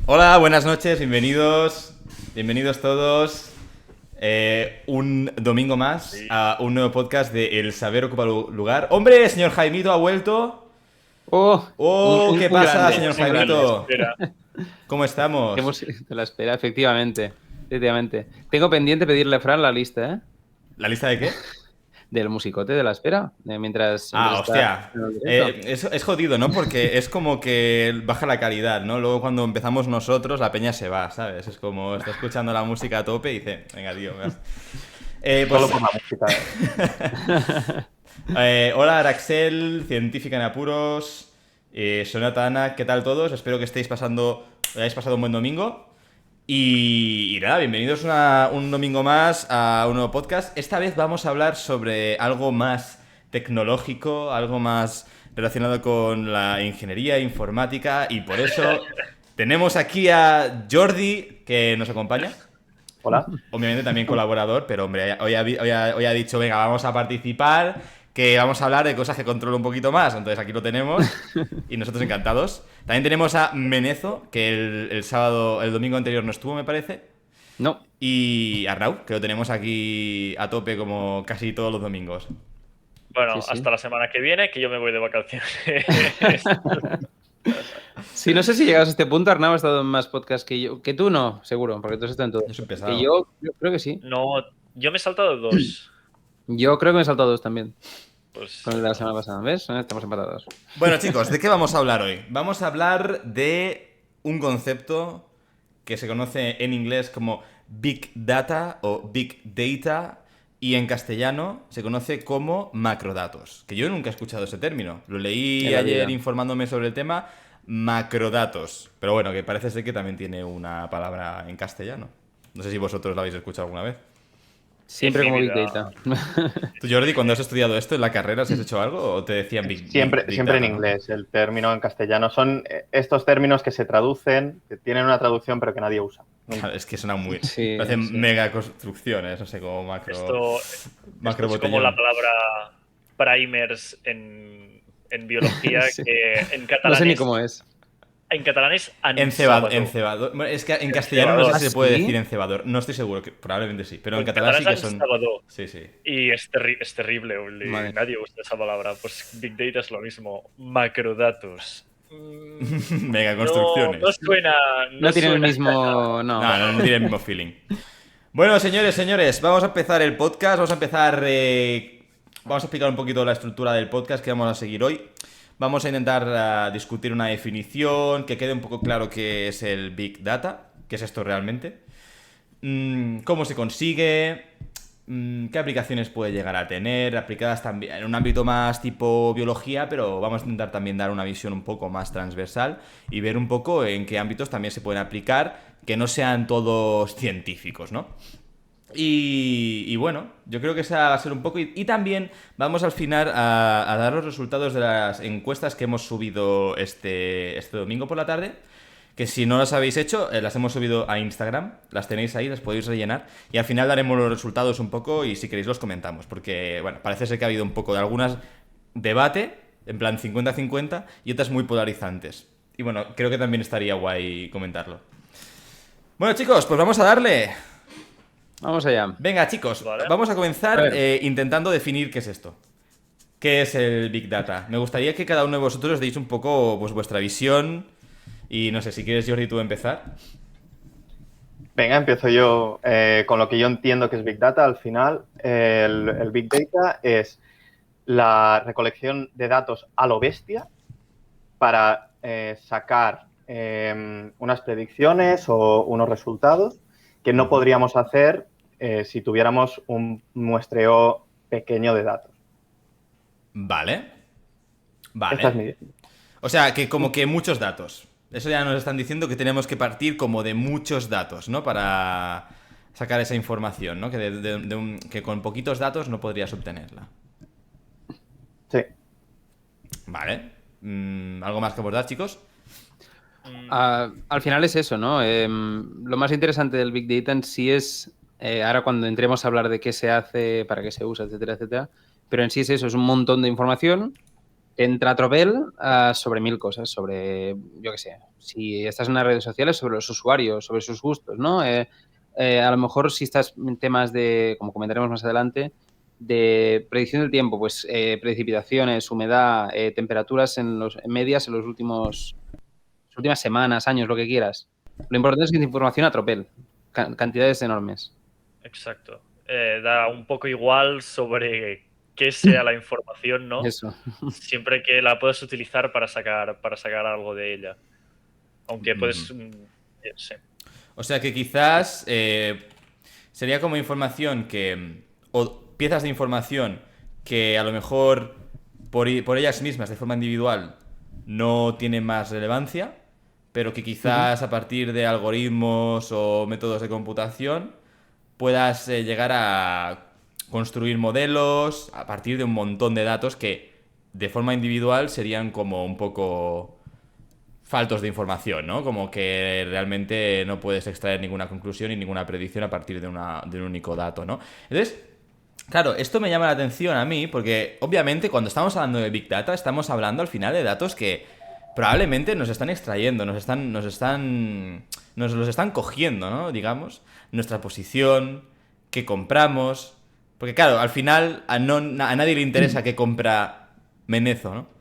Hola, buenas noches, bienvenidos todos. Un domingo más Sí. a un nuevo podcast de El Saber Ocupa Lugar. ¡Hombre, señor Jaimito ha vuelto! Oh, ¡Oh, qué un pasa, grande, señor Música un de la grande. Jaimito! espera. ¿Cómo Qué estamos? música te la espera, efectivamente. Efectivamente. Tengo pendiente pedirle a Fran la lista, ¿eh? ¿La lista de qué? Del musicote de la espera, mientras está Hostia. en el directo. Es jodido, ¿no? Porque es como que baja la calidad, ¿no? Luego cuando empezamos nosotros, la peña se va, ¿sabes? Es como está escuchando la música a tope y dice, venga, tío. Pues, Solo por la música, ¿eh? hola, Araxel, científica en apuros. Sonata Ana, ¿qué tal todos? Espero que hayáis pasado un buen domingo. Y nada, bienvenidos un domingo más a un nuevo podcast. Esta vez vamos a hablar sobre algo más tecnológico, algo más relacionado con la ingeniería informática. Y por eso tenemos aquí a Jordi, que nos acompaña. Hola. Obviamente también colaborador, pero hombre, hoy ha dicho, venga, vamos a participar, que vamos a hablar de cosas que controlo un poquito más. Entonces aquí lo tenemos y nosotros encantados. También tenemos a Menezo, que el domingo anterior no estuvo, me parece. No, Y a Arnau, que lo tenemos aquí a tope como casi todos los domingos. Bueno, Sí, sí. hasta la semana que viene, que yo me voy de vacaciones. sí, no sé si llegas a este punto, Arnau ha estado en más podcasts que yo. Que tú no, seguro, porque tú has estado en Yo soy todos. pesado. Que yo creo que sí. No, yo me he saltado dos. Yo creo que me he saltado dos también. Pues Con el de la semana pasada, ¿ves? Estamos empatados. Bueno, chicos, ¿de qué vamos a hablar hoy? Vamos a hablar de un concepto que se conoce en inglés como Big Data o Big Data y en castellano se conoce como macrodatos, que yo nunca he escuchado ese término. Lo leí En la ayer vida. informándome sobre el tema, macrodatos, pero bueno, que parece ser que también tiene una palabra en castellano. No sé si vosotros lo habéis escuchado alguna vez. Siempre En mi como Big vida. Data. ¿Tú, Jordi, cuando has estudiado esto en la carrera, has hecho algo o te decían Big Siempre en Data, ¿no? inglés, el término en castellano. Son estos términos que se traducen, que tienen una traducción pero que nadie usa. Claro, es que suena muy... Sí, Parecen sí. mega construcciones, no sé, como Esto es como la botellón. palabra primers en biología, Sí. que No sé ni cómo es. en catalán es Encebador. ansabador. Encebador. Bueno, es que en castellano no sé Encebador. si se ¿Ah, puede sí? decir encebador. No estoy seguro, que probablemente sí. Pero en En catalán catalán sí que es son... ansabador. Sí, sí. Y es terrible, Madre. nadie usa esa palabra. Pues Big Data es lo mismo. Macrodatos. Mega No construcciones. suena. No tiene el suena. mismo. No. No tiene el mismo feeling. Bueno, señores, vamos a empezar el podcast. Vamos a empezar... Vamos a explicar un poquito la estructura del podcast que vamos a seguir hoy. Vamos a intentar discutir una definición, que quede un poco claro qué es el Big Data, qué es esto realmente, cómo se consigue, qué aplicaciones puede llegar a tener, aplicadas también en un ámbito más tipo biología, pero vamos a intentar también dar una visión un poco más transversal y ver un poco en qué ámbitos también se pueden aplicar, que no sean todos científicos, ¿no? Y bueno, yo creo que esa va a ser un poco... Y también vamos al final a dar los resultados de las encuestas que hemos subido este domingo por la tarde. Que si no las habéis hecho, las hemos subido a Instagram. Las tenéis ahí, las podéis rellenar. Y al final daremos los resultados un poco y si queréis los comentamos. Porque, bueno, parece ser que ha habido un poco de algunas debate, en plan 50-50, y otras muy polarizantes. Y bueno, creo que también estaría guay comentarlo. Bueno, chicos, pues vamos a darle... Vamos allá. Venga, chicos, Vale. vamos a A comenzar ver. intentando definir qué es esto. ¿Qué es el Big Data? Me gustaría que cada uno de vosotros deis un poco pues, vuestra visión. Y no sé, si quieres, Jordi, tú empezar. Venga, empiezo yo con lo que yo entiendo que es Big Data. Al final, el Big Data es la recolección de datos a lo bestia para sacar unas predicciones o unos resultados que no podríamos hacer si tuviéramos un muestreo pequeño de datos. Vale. Esta es Vale. mi idea. O sea, que como que muchos datos. Eso ya nos están diciendo que tenemos que partir como de muchos datos, ¿no? Para sacar esa información, ¿no? Que con poquitos datos no podrías obtenerla. Sí. Vale. ¿Algo más que abordar, chicos? Al final es eso, ¿no? Lo más interesante del Big Data en sí es, ahora cuando entremos a hablar de qué se hace, para qué se usa, etcétera, etcétera, pero en sí es eso, es un montón de información entra Tropel sobre 1000 cosas, sobre, yo qué sé, si estás en las redes sociales, sobre los usuarios, sobre sus gustos, ¿no? A lo mejor si estás en temas de, como comentaremos más adelante, de predicción del tiempo, pues precipitaciones, humedad, temperaturas en medias en las últimas semanas, años, lo que quieras. Lo importante es que es información a tropel, cantidades enormes. Exacto. Da un poco igual sobre qué sea la información, ¿no? Eso. Siempre que la puedas utilizar para sacar algo de ella. Aunque puedes... sí. O sea que quizás sería como información o piezas de información que a lo mejor por ellas mismas, de forma individual, no tienen más relevancia, pero que quizás a partir de algoritmos o métodos de computación puedas llegar a construir modelos a partir de un montón de datos que de forma individual serían como un poco faltos de información, ¿no? Como que realmente no puedes extraer ninguna conclusión y ninguna predicción a partir de un único dato, ¿no? Entonces, claro, esto me llama la atención a mí porque obviamente cuando estamos hablando de Big Data estamos hablando al final de datos que probablemente nos están extrayendo, nos los están cogiendo, ¿no? Digamos, nuestra posición, qué compramos. Porque claro, al final a nadie le interesa qué compra Menezo, ¿no?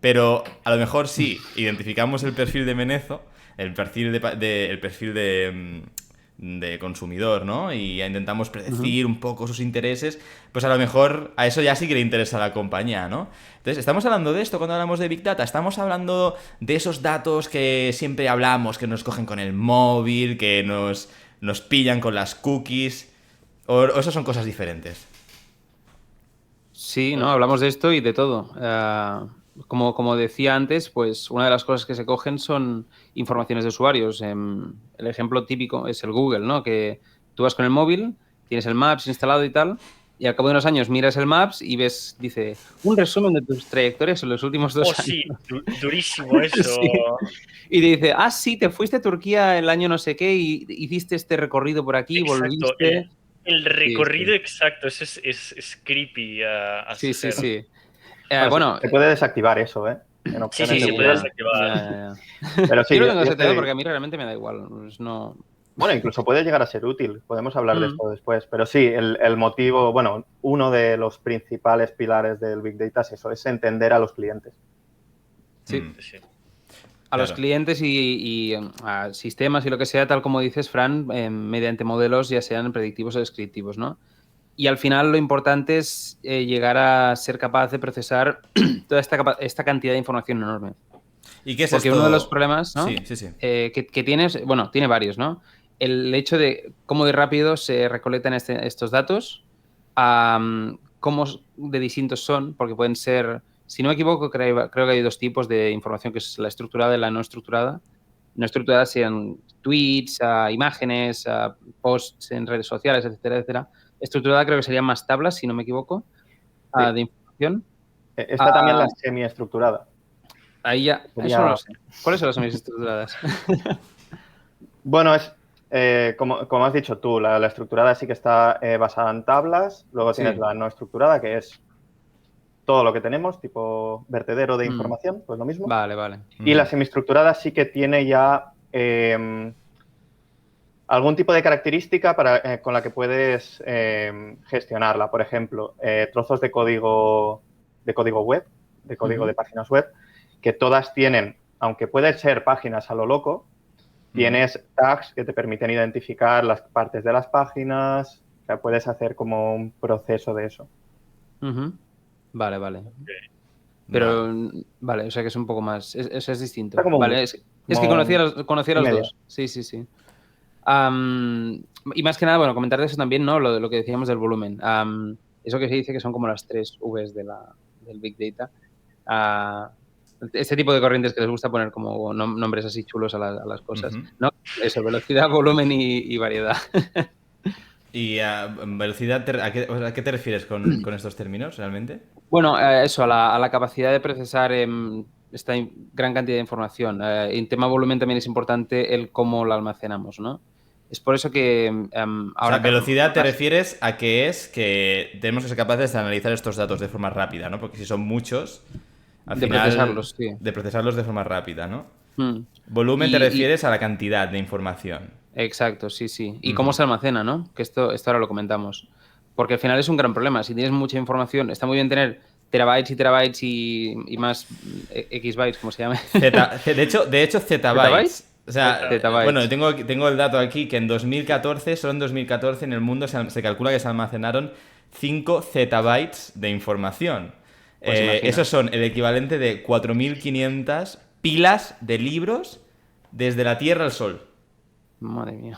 Pero a lo mejor sí identificamos el perfil de Menezo, el perfil de consumidor, ¿no? Y ya intentamos predecir un poco sus intereses, pues a lo mejor a eso ya sí que le interesa a la compañía, ¿no? Entonces, estamos hablando de esto cuando hablamos de Big Data, estamos hablando de esos datos que siempre hablamos, que nos cogen con el móvil, que nos pillan con las cookies, o eso son cosas diferentes. Sí, ¿no? Hablamos de esto y de todo. Como decía antes, pues una de las cosas que se cogen son informaciones de usuarios. El ejemplo típico es el Google, ¿no? Que tú vas con el móvil, tienes el Maps instalado y tal, y al cabo de unos años miras el Maps y ves, dice, un resumen de tus trayectorias en los últimos 2 años. Sí, durísimo eso. Sí. Y te dice, sí, te fuiste a Turquía el año no sé qué y hiciste este recorrido por aquí, Exacto, volviste... El recorrido Sí. exacto, eso es creepy. Sí. Bueno, se puede desactivar eso, ¿eh? En opciones se de puede Google. desactivar. Pero sí, yo lo tengo desactivado porque a mí realmente me da igual. Pues no... Bueno, incluso puede llegar a ser útil. Podemos hablar de esto después. Pero sí, el motivo, bueno, uno de los principales pilares del Big Data es eso, es entender a los clientes. Sí. A Claro. los clientes y a sistemas y lo que sea, tal como dices, Fran, mediante modelos ya sean predictivos o descriptivos, ¿no? Y al final lo importante es llegar a ser capaz de procesar toda esta cantidad de información enorme. ¿Y qué es Porque esto? uno de los problemas, ¿no? Sí. Que tienes, bueno, tiene varios, ¿no? El hecho de cómo de rápido se recolectan estos datos, cómo de distintos son, porque pueden ser, si no me equivoco, creo que hay 2 tipos de información, que es la estructurada y la no estructurada. No estructuradas sean tweets, imágenes, posts en redes sociales, etcétera, etcétera. Estructurada creo que serían más tablas, si no me equivoco, de información. Está también la semiestructurada. Ahí ya, eso no lo sé. ¿Cuáles son las semiestructuradas? Bueno, como has dicho tú, la estructurada sí que está basada en tablas. Luego tienes la no estructurada, que es todo lo que tenemos, tipo vertedero de información, pues lo mismo. Vale. Y la semiestructurada sí que tiene ya algún tipo de característica con la que puedes gestionarla. Por ejemplo, trozos de código web, de código de páginas web, que todas tienen, aunque pueden ser páginas a lo loco, tienes tags que te permiten identificar las partes de las páginas. O sea, puedes hacer como un proceso de eso. Vale. Pero, vale, o sea que es un poco más... Eso es distinto. Vale, es que conocía los dos. Sí. Y más que nada, bueno, comentar de eso también, ¿no? Lo que decíamos del volumen. Eso que se dice que son como las 3 Vs del Big Data. Este tipo de corrientes que les gusta poner como nombres así chulos a las cosas, ¿no? Eso, velocidad, volumen y variedad. ¿Y velocidad, a qué te refieres con estos términos realmente? Bueno, eso, a la capacidad de procesar esta gran cantidad de información. En tema volumen también es importante el cómo la almacenamos, ¿no? Es por eso que ahora... O sea, velocidad te refieres a que tenemos que ser capaces de analizar estos datos de forma rápida, ¿no? Porque si son muchos, Al De final, procesarlos, sí. de procesarlos de forma rápida, ¿no? Mm. Volumen Y- te y- refieres a la cantidad de información. Exacto, sí, sí. Y Ujú. cómo se almacena, ¿no? Que esto ahora lo comentamos. Porque al final es un gran problema. Si tienes mucha información, está muy bien tener terabytes y terabytes y más X bytes, como se llama. De hecho, zettabytes. O sea, bueno, Zettabytes. tengo el dato aquí que en 2014, solo en 2014 en el mundo se calcula que se almacenaron 5 zettabytes de información. Pues imagina. Esos son el equivalente de 4.500 pilas de libros desde la Tierra al Sol. Madre mía.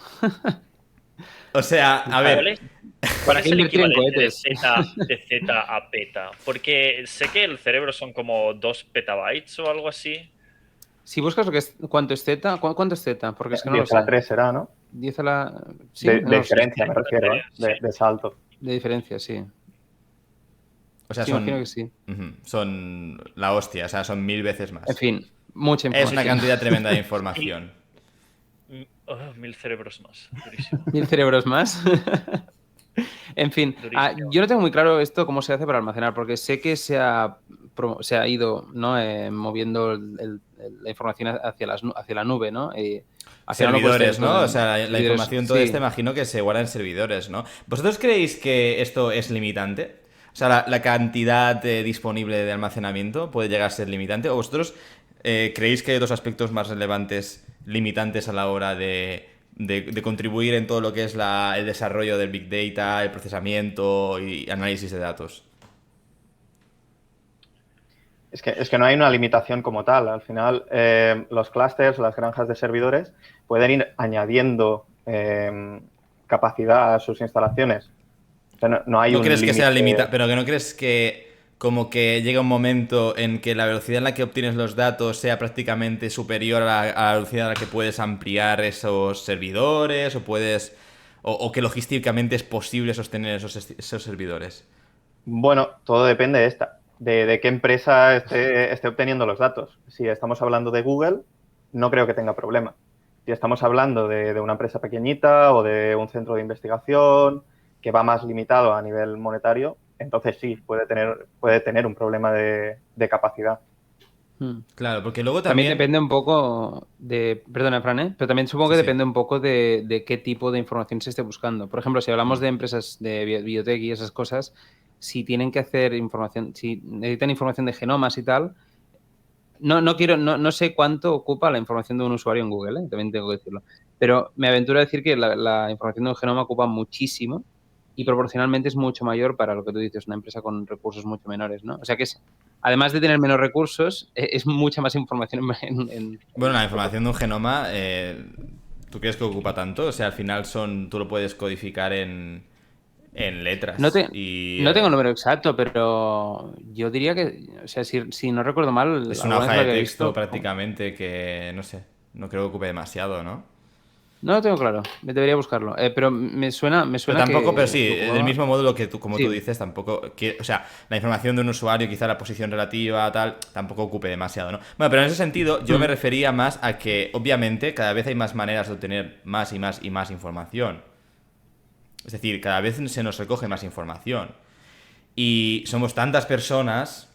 O sea, a ¿Cuál ver, es, ¿Para cuál qué es el invertir en equivalente cohetes? de Z a peta? Porque sé que el cerebro son como 2 petabytes o algo así. Si buscas lo que es, ¿cuánto es Z? ¿Cuánto es Z? Porque es que no lo 10 a la sé. 3 será, ¿no? 10 a la... Sí, De no lo sé. diferencia me refiero, ¿eh? De salto. De diferencia, sí. o sea, Sí, imagino que sí. son la hostia, o sea, son 1000 veces más. En fin, mucha Es información. una cantidad tremenda de información. 1000 cerebros más. Durísimo. 1000 cerebros más. En fin, Durísimo. yo no tengo muy claro esto cómo se hace para almacenar, porque sé que se ha ido, ¿no? Moviendo la información hacia la nube, ¿no? Al final no puedes tener Servidores, todo ¿no? en O sea, la servidores. información toda Sí. esta imagino que se guarda en servidores, ¿no? ¿Vosotros creéis que esto es limitante? O sea, la cantidad disponible de almacenamiento puede llegar a ser limitante. ¿O vosotros creéis que hay otros aspectos más relevantes, limitantes a la hora de contribuir en todo lo que es el desarrollo del Big Data, el procesamiento y análisis de datos? Es que no hay una limitación como tal. Al final, los clusters, las granjas de servidores, pueden ir añadiendo capacidad a sus instalaciones. O sea, no hay ¿No un crees que sea límite. limitante? Pero que no crees que como que llega un momento en que la velocidad en la que obtienes los datos sea prácticamente superior a la velocidad a la que puedes ampliar esos servidores o que logísticamente es posible sostener esos servidores? Bueno, todo depende de qué empresa esté obteniendo los datos. Si estamos hablando de Google, no creo que tenga problema. Si estamos hablando de una empresa pequeñita o de un centro de investigación que va más limitado a nivel monetario, entonces sí, puede tener un problema de capacidad. Claro, porque luego También también... depende un poco de... Perdona, Fran, ¿eh? Pero también supongo Sí, que sí. depende un poco de qué tipo de información se esté buscando. Por ejemplo, si hablamos de empresas de biotech y esas cosas, si tienen que hacer información, si necesitan información de genomas y tal, no sé cuánto ocupa la información de un usuario en Google, ¿eh? También tengo que decirlo. Pero me aventuro a decir que la información de un genoma ocupa muchísimo y proporcionalmente es mucho mayor para lo que tú dices, una empresa con recursos mucho menores, ¿no? O sea que además de tener menos recursos, es mucha más información Bueno, la información de un genoma, ¿tú crees que ocupa tanto? O sea, al final tú lo puedes codificar en letras. No, Y no tengo el número exacto, pero yo diría que, o sea, si no recuerdo mal, es una alguna vez hoja lo de había texto visto. prácticamente que, no sé, no creo que ocupe demasiado, ¿no? No lo tengo claro, me debería buscarlo. Pero me suena Pero tampoco, pero sí, que del ocupaba... mismo modo como tú Sí. dices, tampoco, o sea, la información de un usuario, quizá la posición relativa, tal, tampoco ocupe demasiado, ¿no? Bueno, pero en ese sentido yo me refería más a que, obviamente, cada vez hay más maneras de obtener más y más y más información. Es decir, cada vez se nos recoge más información. Y somos tantas personas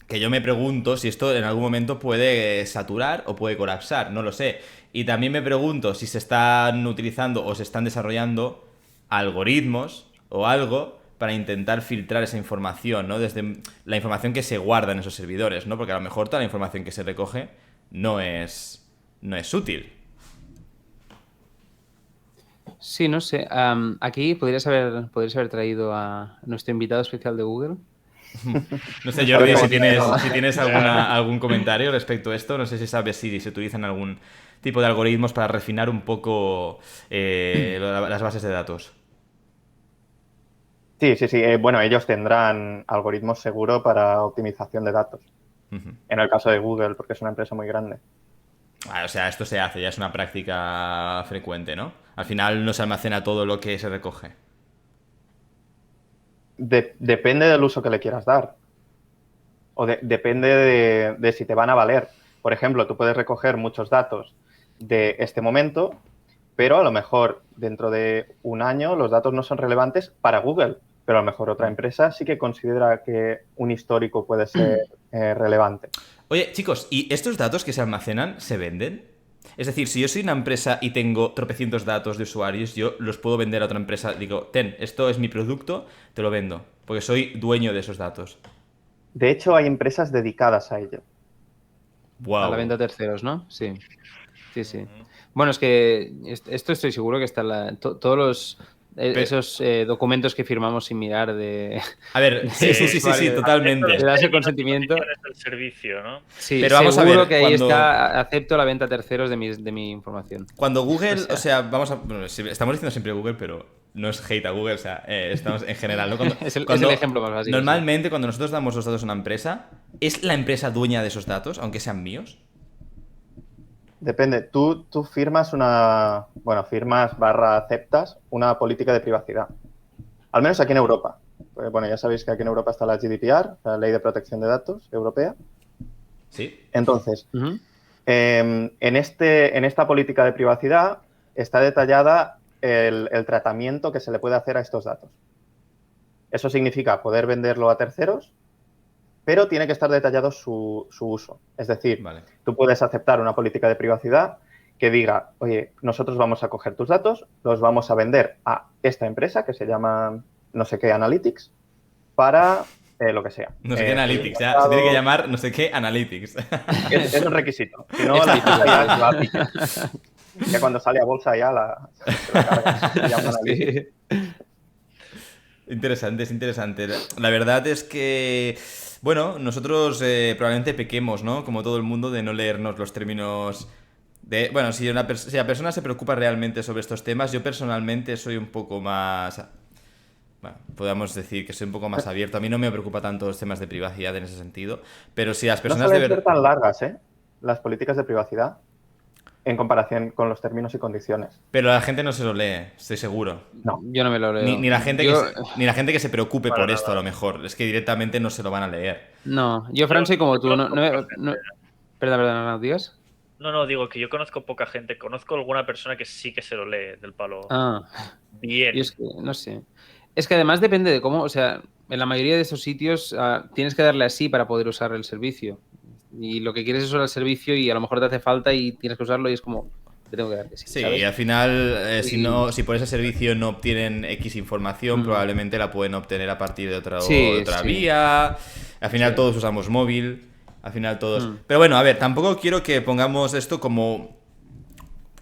que yo me pregunto si esto en algún momento puede saturar o puede colapsar, no lo sé. Y también me pregunto si se están utilizando o se están desarrollando algoritmos o algo para intentar filtrar esa información, ¿no? Desde la información que se guarda en esos servidores, ¿no? Porque a lo mejor toda la información que se recoge no es útil. Sí, no sé. Aquí podrías haber traído a nuestro invitado especial de Google. No sé, Jordi, si tienes, No. si tienes algún comentario respecto a esto, no sé si sabes si se utilizan algún tipo de algoritmos para refinar un poco las bases de datos. Sí. Bueno, ellos tendrán algoritmos seguro para optimización de datos. En el caso de Google, porque es una empresa muy grande. O sea, esto se hace, ya es una práctica frecuente, ¿no? Al final no se almacena todo lo que se recoge. Depende del uso que le quieras dar. O depende de si te van a valer. Por ejemplo, tú puedes recoger muchos datos de este momento, pero a lo mejor dentro de un año los datos no son relevantes para Google. pero a lo mejor otra empresa sí que considera que un histórico puede ser relevante. Oye, chicos, ¿y estos datos que se almacenan se venden? Es decir, si yo soy una empresa y tengo tropecientos datos de usuarios, yo los puedo vender a otra empresa. Digo, esto es mi producto, te lo vendo, porque soy dueño de esos datos. De hecho, hay empresas dedicadas a ello. Wow. A la venta a terceros, ¿no? Sí. Sí. Bueno, es que esto estoy seguro que está todos los esos documentos que firmamos sin mirar de... A ver, sí, totalmente. De darse consentimiento. Del servicio, ¿no? Sí, pero vamos a seguro ver, que ahí cuando... está, acepto la venta a terceros de mi información. Cuando Google, o sea, vamos a... Bueno, estamos diciendo siempre Google, pero no es hate a Google, o sea, estamos en general, ¿no? Es el ejemplo más básico. Normalmente, cuando nosotros damos los datos a una empresa, ¿es la empresa dueña de esos datos, aunque sean míos? Depende. Tú firmas aceptas una política de privacidad. Al menos aquí en Europa. Pues, bueno, ya sabéis que aquí en Europa está la GDPR, la Ley de Protección de Datos Europea. Sí. Entonces, en esta política de privacidad está detallada el tratamiento que se le puede hacer a estos datos. Eso significa poder venderlo a terceros, pero tiene que estar detallado su uso. Es decir, tú puedes aceptar una política de privacidad que diga, oye, nosotros vamos a coger tus datos, los vamos a vender a esta empresa que se llama no sé qué Analytics para lo que sea. No sé qué Analytics, ya se tiene que llamar no sé qué Analytics. Es un requisito. Si no, la empresa ya va a pique. Ya cuando sale a bolsa ya se la carga. Se llama Analytics. Interesante, es interesante. La verdad es que, bueno, nosotros probablemente pequemos, ¿no? Como todo el mundo, de no leernos los términos de... Bueno, si la persona se preocupa realmente sobre estos temas, yo personalmente soy un poco más... Bueno, podemos decir que soy un poco más abierto. A mí no me preocupa tanto los temas de privacidad en ese sentido, pero si las personas no suelen ser tan largas, las políticas de privacidad en comparación con los términos y condiciones. Pero la gente no se lo lee, estoy seguro. No. Yo no me lo leo. Ni la gente que se preocupe por esto, a lo mejor. Es que directamente no se lo van a leer. No, yo, Fran, soy como tú. Perdón, ¿no digas? No, digo que yo conozco poca gente. Conozco alguna persona que sí que se lo lee del palo. Bien. Y es que, no sé. Es que además depende de cómo, o sea, en la mayoría de esos sitios tienes que darle así para poder usar el servicio. Y lo que quieres es usar el servicio y a lo mejor te hace falta y tienes que usarlo y es como, te tengo que dar que sí. Sí, ¿sabes? y al final, si por ese servicio no obtienen X información, probablemente la pueden obtener a partir de otra vía. Al final todos usamos móvil. Al final todos... Pero bueno, a ver, tampoco quiero que pongamos esto como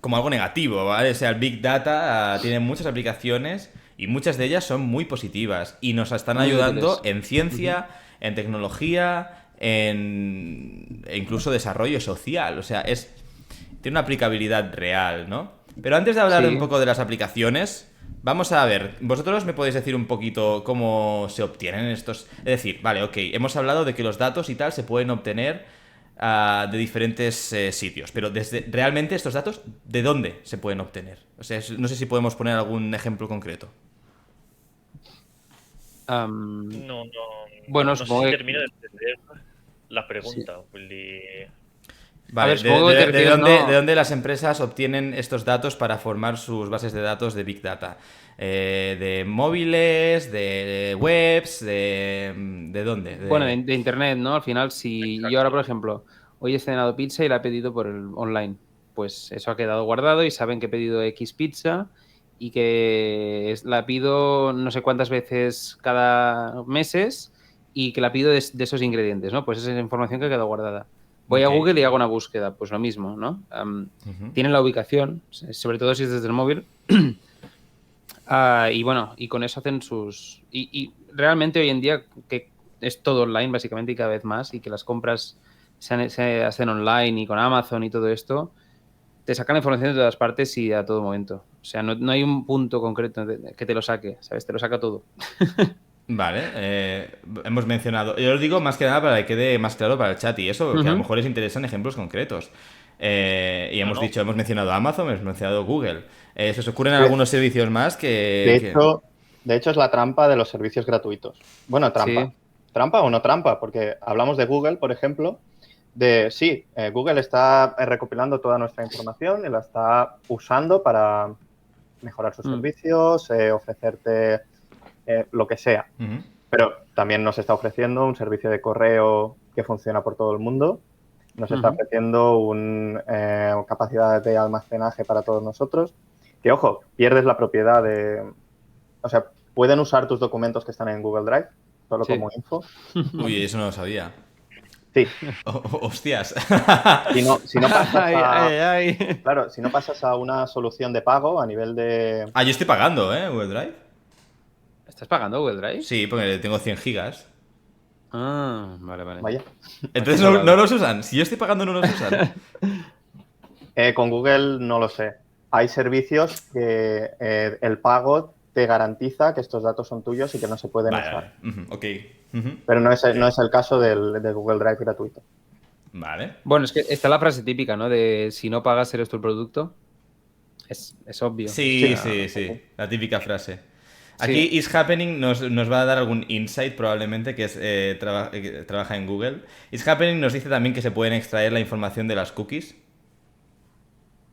algo negativo, ¿vale? O sea, el Big Data tiene muchas aplicaciones y muchas de ellas son muy positivas y nos están ayudando en ciencia, en tecnología, e incluso desarrollo social. O sea, tiene una aplicabilidad real, ¿no? Pero antes de hablar un poco de las aplicaciones, vamos a ver, vosotros me podéis decir un poquito cómo se obtienen estos... Es decir, vale, ok, hemos hablado de que los datos y tal se pueden obtener de diferentes sitios, pero realmente estos datos, ¿de dónde se pueden obtener? O sea, no sé si podemos poner algún ejemplo concreto. Bueno, no sé si termino de entender la pregunta. Vale, ver, ¿de dónde las empresas obtienen estos datos para formar sus bases de datos de Big Data? ¿De móviles, de webs, de dónde? Bueno, de internet, ¿no? Al final, si yo ahora, por ejemplo, hoy he cenado pizza y la he pedido por el online, pues eso ha quedado guardado y saben que he pedido X pizza y que la pido no sé cuántas veces cada meses y que la pido de esos ingredientes, ¿no? Pues esa es la información que ha quedado guardada. Voy a Google y hago una búsqueda, pues lo mismo, ¿no? Tienen la ubicación, sobre todo si es desde el móvil. Y bueno, y con eso hacen sus... Y realmente hoy en día que es todo online básicamente y cada vez más y que las compras se hacen online y con Amazon y todo esto, te sacan la información de todas partes y a todo momento. O sea, no hay un punto concreto que te lo saque, ¿sabes? Te lo saca todo. Vale, hemos mencionado... Yo lo digo más que nada para que quede más claro para el chat y eso, que a lo mejor les interesan ejemplos concretos. Y hemos mencionado Amazon, hemos mencionado Google. ¿Se os ocurren algunos servicios más que...? De hecho, es la trampa de los servicios gratuitos. Bueno, trampa. Sí. ¿Trampa o no trampa? Porque hablamos de Google, por ejemplo, Google está recopilando toda nuestra información y la está usando para mejorar sus servicios, ofrecerte lo que sea. Ujú. Pero también nos está ofreciendo un servicio de correo que funciona por todo el mundo. Nos está ofreciendo una capacidad de almacenaje para todos nosotros. Que, ojo, pierdes la propiedad de... O sea, pueden usar tus documentos que están en Google Drive, solo Sí. como info. Uy, eso no lo sabía. Sí. Hostias. Si no pasas Ay, a... ay, ay. Claro, si no pasas a una solución de pago a nivel de... Ah, yo estoy pagando, Google Drive. ¿Estás pagando Google Drive? Sí, porque tengo 100 gigas. Ah, vale, vale. Vaya. Entonces no los usan. Si yo estoy pagando, no los usan. Con Google no lo sé. Hay servicios que el pago te garantiza que estos datos son tuyos y que no se pueden Vale, usar. vale. Ujú, ok. Ujú. Pero no es el caso del Google Drive gratuito. Vale. Bueno, es que está la frase típica, ¿no? De si no pagas, eres tú el producto. Es obvio. Sí, O sea, sí, sí. La típica frase. Sí. Aquí Is Happening nos va a dar algún insight probablemente, que es que trabaja en Google. Is Happening nos dice también que se pueden extraer la información de las cookies.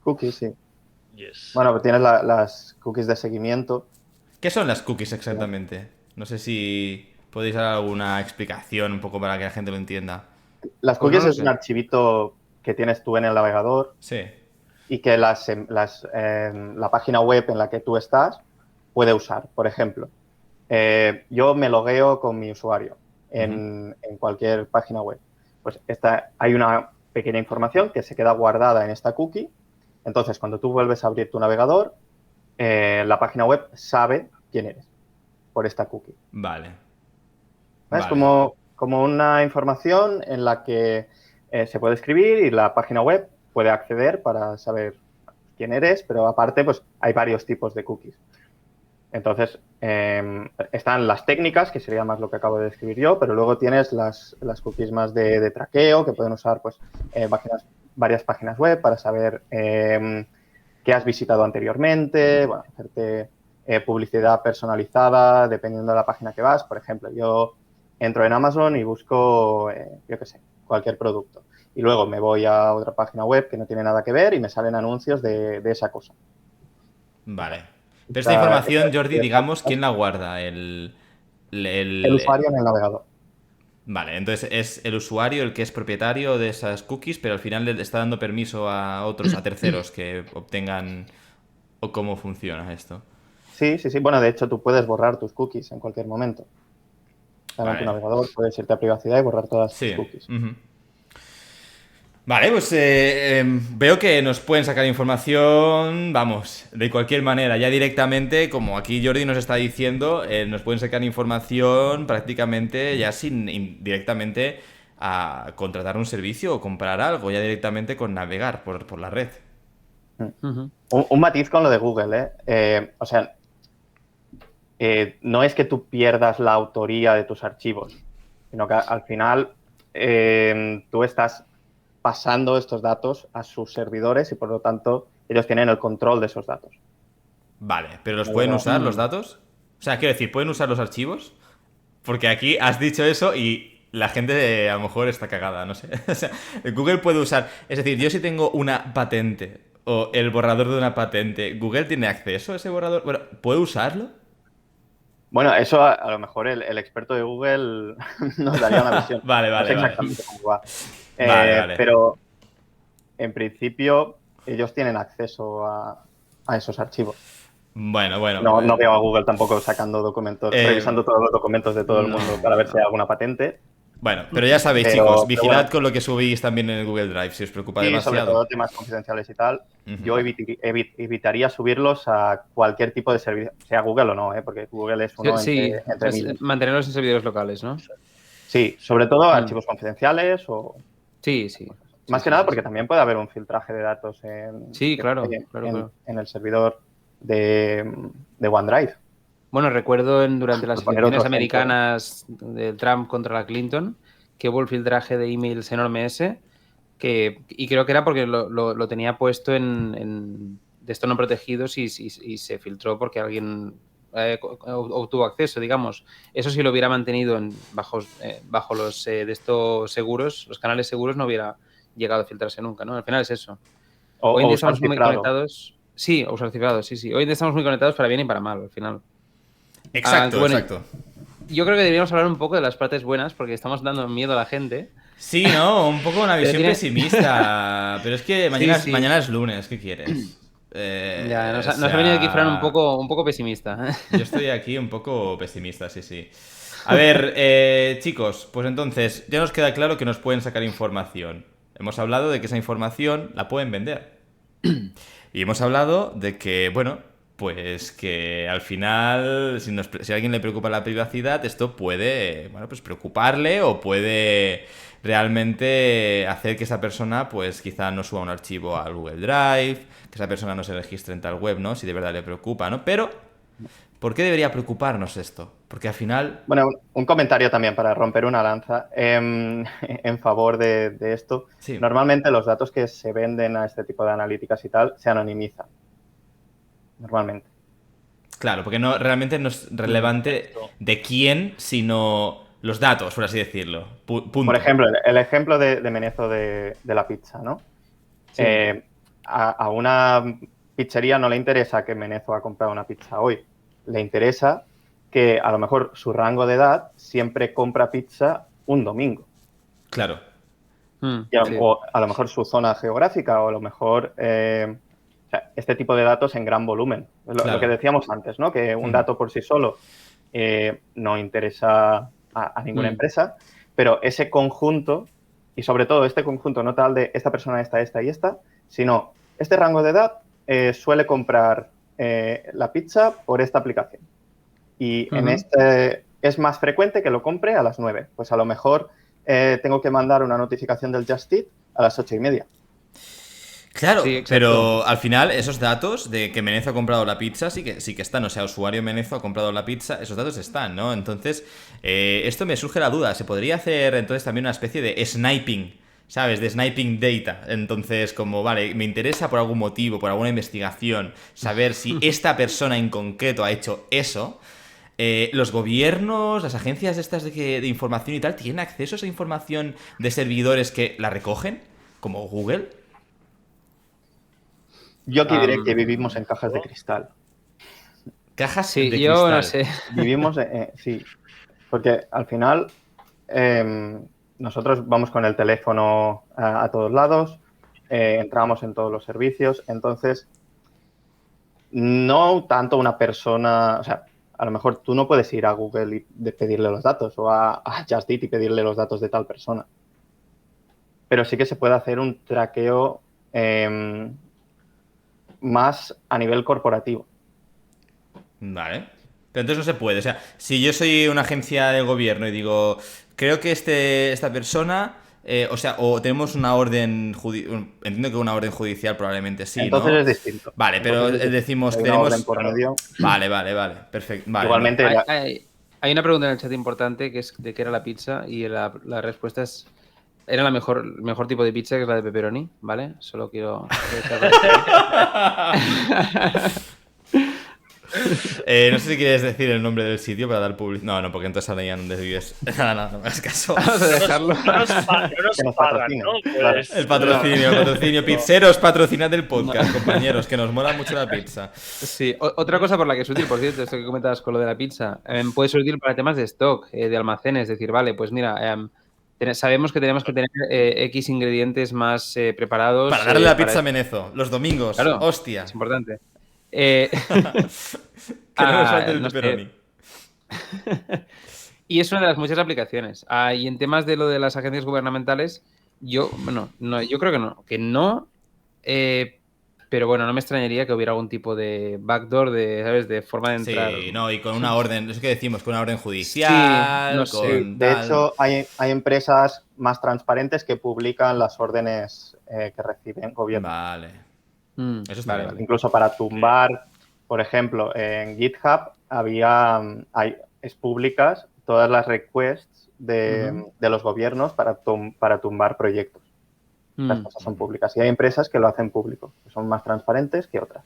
Cookies, sí. Yes. Bueno, pues tienes las cookies de seguimiento. ¿Qué son las cookies exactamente? No sé si podéis dar alguna explicación un poco para que la gente lo entienda. Las Pues cookies no lo es un sé. archivito que tienes tú en el navegador Sí. y que la página web en la que tú estás puede usar. Por ejemplo, yo me logueo con mi usuario en cualquier página web. Pues hay una pequeña información que se queda guardada en esta cookie. Entonces, cuando tú vuelves a abrir tu navegador, la página web sabe quién eres por esta cookie. Vale. Es Vale. como una información en la que se puede escribir y la página web puede acceder para saber quién eres, pero aparte pues hay varios tipos de cookies. Entonces, están las técnicas, que sería más lo que acabo de describir yo, pero luego tienes las cookies más de traqueo, que pueden usar pues varias páginas web para saber qué has visitado anteriormente, bueno, hacerte publicidad personalizada dependiendo de la página que vas. Por ejemplo, yo entro en Amazon y busco, yo qué sé, cualquier producto. Y luego me voy a otra página web que no tiene nada que ver y me salen anuncios de esa cosa. Vale. Pero esta información, Jordi, digamos, ¿quién la guarda? El usuario en el navegador. Vale, entonces es el usuario el que es propietario de esas cookies, pero al final le está dando permiso a otros, a terceros que obtengan... ¿O cómo funciona esto? Sí. Bueno, de hecho, tú puedes borrar tus cookies en cualquier momento. En Vale. tu navegador puedes irte a privacidad y borrar todas tus Sí. cookies. Ujú. Vale, pues veo que nos pueden sacar información, vamos, de cualquier manera, ya directamente, como aquí Jordi nos está diciendo, nos pueden sacar información prácticamente ya sin directamente a contratar un servicio o comprar algo, ya directamente con navegar por la red. Ujú. Un matiz con lo de Google, o sea, no es que tú pierdas la autoría de tus archivos, sino que al final tú estás pasando estos datos a sus servidores y por lo tanto ellos tienen el control de esos datos. Vale, ¿pero los pueden usar los datos? O sea, quiero decir, ¿pueden usar los archivos? Porque aquí has dicho eso y la gente a lo mejor está cagada, no sé. O sea, Google puede usar... Es decir, yo si tengo una patente o el borrador de una patente, ¿Google tiene acceso a ese borrador? Bueno, ¿puede usarlo? Bueno, eso a lo mejor el experto de Google nos daría una visión. Vale, No sé vale. exactamente cómo va. Vale. Pero en principio ellos tienen acceso a esos archivos. Bueno. No veo a Google tampoco sacando documentos, revisando todos los documentos de todo el mundo para ver si hay alguna patente. Bueno, pero ya sabéis, Pero- chicos, pero vigilad bueno. con lo que subís también en el Google Drive, si os preocupa Sí, sobre demasiado. todo temas confidenciales y tal. Ujú. Yo evitaría subirlos a cualquier tipo de servicio, sea Google o no, porque Google es uno Sí, entre es miles. mantenerlos en servidores locales, ¿no? Sí, sobre todo archivos confidenciales o... Sí. Más que nada porque también puede haber un filtraje de datos en, Sí, claro. en el servidor de OneDrive. Bueno, recuerdo durante las Por poner elecciones otro ejemplo. americanas de Trump contra la Clinton que hubo el filtraje de emails enorme ese, y creo que era porque lo tenía puesto en de esto no protegidos y se filtró porque alguien obtuvo acceso, digamos. Eso si lo hubiera mantenido bajo los de estos seguros, los canales seguros, no hubiera llegado a filtrarse nunca, ¿no? Al final es eso. Hoy en día usar estamos muy cifrado. conectados. Sí, o usar cifrado, sí. Hoy en día estamos muy conectados para bien y para mal, al final. Exacto, bueno, exacto. yo creo que deberíamos hablar un poco de las partes buenas porque estamos dando miedo a la gente. Sí, ¿no? Un poco una Pero visión tiene- pesimista. Pero es que mañana, Sí. mañana es lunes, ¿qué quieres? Ya, O nos ha venido aquí Fran sea, un poco pesimista. yo estoy aquí un poco pesimista, sí, sí. A ver, chicos, pues entonces ya nos queda claro que nos pueden sacar información. Hemos hablado de que esa información la pueden vender. Y hemos hablado de que, bueno, pues que al final, si a alguien le preocupa la privacidad, esto puede, bueno, pues preocuparle o puede realmente hacer que esa persona, pues quizá no suba un archivo al Google Drive, que esa persona no se registre en tal web, ¿no? Si de verdad le preocupa, ¿no? Pero, ¿por qué debería preocuparnos esto? Porque al final... Bueno, un comentario también para romper una lanza en favor de esto. Sí, Normalmente los datos que se venden a este tipo de analíticas y tal se anonimizan. Normalmente. claro, porque no, realmente no es relevante Esto. de quién, sino los datos, por así decirlo. Punto. Por ejemplo, el ejemplo de Menezo de la pizza, ¿no? Sí. A una pizzería no le interesa que Menezo ha comprado una pizza hoy. Le interesa que a lo mejor su rango de edad siempre compra pizza un domingo. Claro. Sí. O a lo mejor su zona geográfica o a lo mejor o sea, este tipo de datos en gran volumen. Lo Claro. que decíamos antes, ¿no? Que un dato por sí solo no interesa a ninguna empresa, pero ese conjunto, y sobre todo este conjunto, no tal de esta persona, esta y esta, sino este rango de edad suele comprar la pizza por esta aplicación. Y en este es más frecuente que lo compre a las 9. Pues a lo mejor tengo que mandar una notificación del Just Eat a las 8:30. Claro, Sí, exacto. pero al final esos datos de que Menezo ha comprado la pizza sí que están, o sea, usuario Menezo ha comprado la pizza, esos datos están, ¿no? Entonces, esto me surge la duda, ¿se podría hacer entonces también una especie de sniping, ¿sabes? De sniping data. Entonces, como, vale, me interesa por algún motivo, por alguna investigación, saber si esta persona en concreto ha hecho eso. Los gobiernos, las agencias estas de información y tal, ¿tienen acceso a esa información de servidores que la recogen? Como Google. Yo aquí diré que vivimos en cajas de cristal. Cajas Sí, de yo cristal. no sé. Vivimos, sí, porque al final nosotros vamos con el teléfono a todos lados, entramos en todos los servicios, entonces no tanto una persona, o sea, a lo mejor tú no puedes ir a Google y pedirle los datos o a Just Eat y pedirle los datos de tal persona, pero sí que se puede hacer un traqueo más a nivel corporativo. Vale. Pero entonces no se puede. O sea, si yo soy una agencia del gobierno y digo, creo que esta persona, o sea, o tenemos una orden entiendo que una orden judicial probablemente sí, Entonces ¿no? es distinto. Vale, pero Entonces es distinto. decimos, Hay una tenemos... orden por medio. Vale, perfecto. Vale, Igualmente, Hay una pregunta en el chat importante que es de qué era la pizza y la respuesta es era el mejor tipo de pizza, que es la de pepperoni, ¿vale? Solo quiero no sé si quieres decir el nombre del sitio para dar publicidad. No, porque entonces ahora ya no desvives. No me hagas caso. Vamos a dejarlo. No nos Que nos pagan, patrocinen, ¿no? claro. Pues, El patrocinio. Pizzeros, patrocinad el podcast, compañeros, que nos mola mucho la pizza. Sí, otra cosa por la que es útil, por cierto, esto que comentabas con lo de la pizza, puede ser útil para temas de stock, de almacenes, es decir, vale, pues mira, sabemos que tenemos que tener X ingredientes más preparados. Para darle la para pizza a Menezo, los domingos. Claro, Hostia. es importante. Que no nos falte el no sé. pepperoni. Y es una de las muchas aplicaciones. Y en temas de lo de las agencias gubernamentales, yo creo que no, pero bueno, no me extrañaría que hubiera algún tipo de backdoor, ¿sabes? De forma de entrar. Sí, no, y con una orden, eso que decimos, con una orden judicial, Sí, no sé. con de tal... hecho, hay empresas más transparentes que publican las órdenes que reciben gobierno. Vale. Mm, Eso está vale, bien. vale. Incluso para tumbar, por ejemplo, en GitHub es públicas todas las requests de los gobiernos para tumbar proyectos. Las cosas son públicas. Y hay empresas que lo hacen público, que son más transparentes que otras.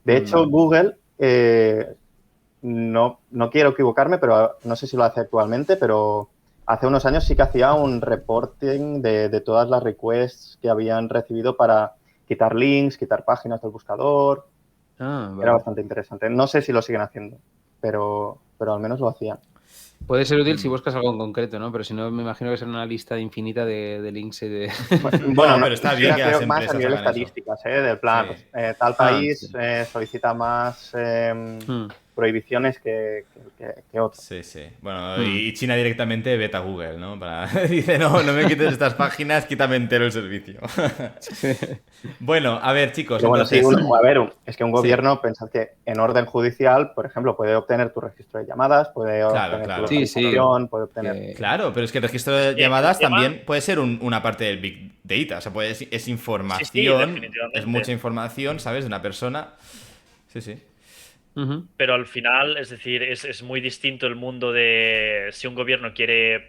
De hecho, Google, no quiero equivocarme, pero no sé si lo hace actualmente, pero hace unos años sí que hacía un reporting de todas las requests que habían recibido para quitar links, quitar páginas del buscador. Vale. Era bastante interesante. No sé si lo siguen haciendo. pero al menos lo hacían. Puede ser útil si buscas algo en concreto, ¿no? Pero si no, me imagino que será una lista infinita de links y de... Bueno, pero está bien que creo las más a empresas nivel hagan eso. estadísticas, del plan, Sí. tal país sí. solicita más prohibiciones que otro. Sí, sí. Bueno, y China directamente veta a Google, ¿no? Dice, no me quites estas páginas, quítame entero el servicio. Bueno, a ver, chicos, Pero bueno, sí, entonces... a ver, es que un Sí. gobierno, pensad que en orden judicial, por ejemplo, puede obtener tu registro de llamadas, puede Claro, obtener tu claro. Sí, sí. localización, puede obtener... que- Claro, pero es que el registro Es de que el llamadas tema- también puede ser una parte del Big Data. O sea, es Sí, información, definitivamente. es mucha información, ¿sabes? De una persona. Sí, sí. Ujú. Pero al final, es decir, es muy distinto el mundo de si un gobierno quiere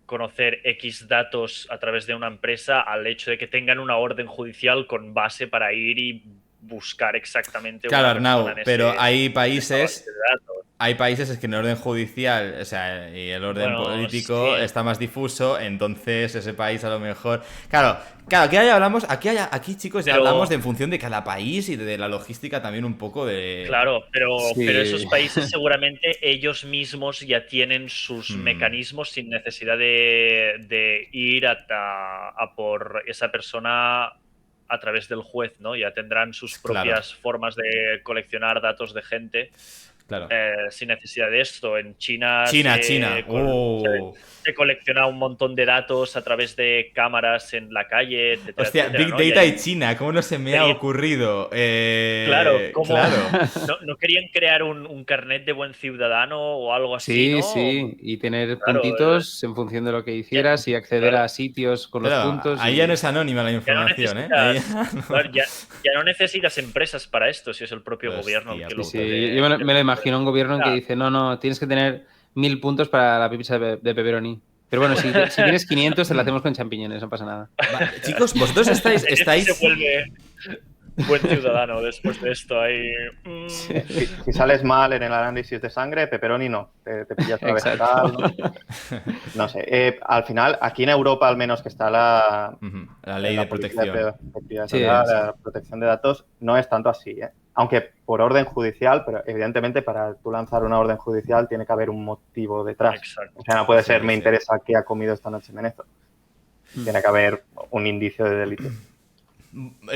conocer X datos a través de una empresa al hecho de que tengan una orden judicial con base para ir y buscar exactamente Claro, una persona Arnau, pero hay en esa base países... de datos. Hay países es que en el orden judicial, o sea, y el orden Bueno, político sí. está más difuso, entonces ese país a lo mejor... Claro, aquí chicos ya Pero- hablamos de en función de cada país y de la logística también un poco de... Claro, Sí. pero esos países seguramente ellos mismos ya tienen sus mecanismos sin necesidad de ir a por esa persona a través del juez, ¿no? Ya tendrán sus Claro. propias formas de coleccionar datos de gente Claro. sin necesidad de esto. En China China. Oh. se colecciona un montón de datos a través de cámaras en la calle, etcétera, Hostia, etcétera, Big ¿no? Data y China, ¿cómo no se me ha Quería- ocurrido? Claro, como Claro. no querían crear un carnet de buen ciudadano o algo así, Sí, ¿no? sí, y tener Claro, puntitos en función de lo que hicieras y acceder claro. a sitios con los Claro, puntos. ahí y... ya no es anónima la Ya no información, ¿eh? Ahí necesitas, ya no. claro, ya no necesitas empresas para esto, si es el propio gobierno el Hostia que puta. lo Sí, puede. yo me lo imagino un gobierno en que Ah, dice, no, tienes que tener 1000 puntos para la pizza de pepperoni. Pero bueno, si tienes 500 te la hacemos con champiñones, no pasa nada. Va, chicos, vosotros estáis... Este se vuelve buen ciudadano después de esto. Ahí, Si sales mal en el análisis de sangre, pepperoni no, te pillas una Exacto. vegetal. No sé, al final, aquí en Europa al menos que está la ley de política protección. privacidad, Sí, sí. la protección de datos, no es tanto así, ¿eh? Aunque por orden judicial, pero evidentemente para tú lanzar una orden judicial tiene que haber un motivo detrás. Exacto. O sea, no puede ser, Sí, me sí. interesa qué ha comido esta noche Menezo. Tiene que haber un indicio de delito.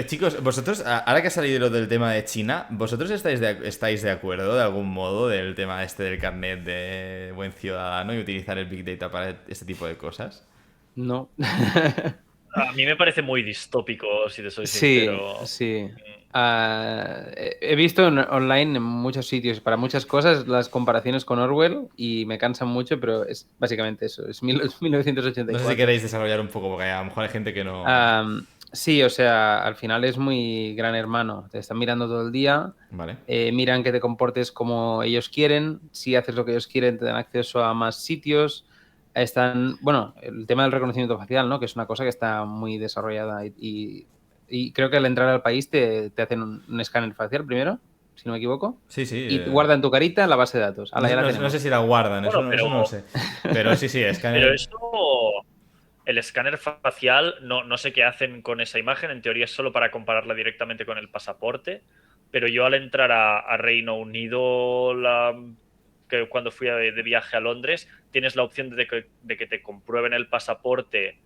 Chicos, vosotros, ahora que ha salido lo del tema de China, ¿vosotros estáis de acuerdo de algún modo del tema este del carnet de buen ciudadano y utilizar el Big Data para este tipo de cosas? No. A mí me parece muy distópico, si te soy Sí, sincero. sí. He visto online en muchos sitios para muchas cosas las comparaciones con Orwell y me cansan mucho, pero es básicamente eso, es 1984. No sé si queréis desarrollar un poco, porque a lo mejor hay gente que no... Sí, o sea, al final es muy gran hermano, te están mirando todo el día, Vale. miran que te comportes como ellos quieren, si haces lo que ellos quieren te dan acceso a más sitios, bueno, el tema del reconocimiento facial, ¿no? Que es una cosa que está muy desarrollada y creo que al entrar al país te hacen un escáner facial primero, si no me equivoco, Sí, sí. y guardan tu carita en la base de datos. No, Ya la no tenemos. sé si la guardan, Bueno, eso no lo sé. Pero sí, Pero eso, el escáner facial, no sé qué hacen con esa imagen, en teoría es solo para compararla directamente con el pasaporte, pero yo al entrar a Reino Unido, que cuando fui de viaje a Londres, tienes la opción de que te comprueben el pasaporte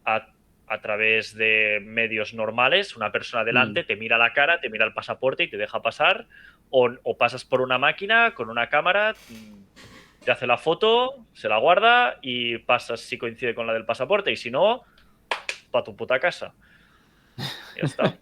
a través de medios normales, una persona delante te mira la cara, te mira el pasaporte y te deja pasar, o pasas por una máquina con una cámara, te hace la foto, se la guarda y pasas si coincide con la del pasaporte y si no, pa' tu puta casa. Ya está.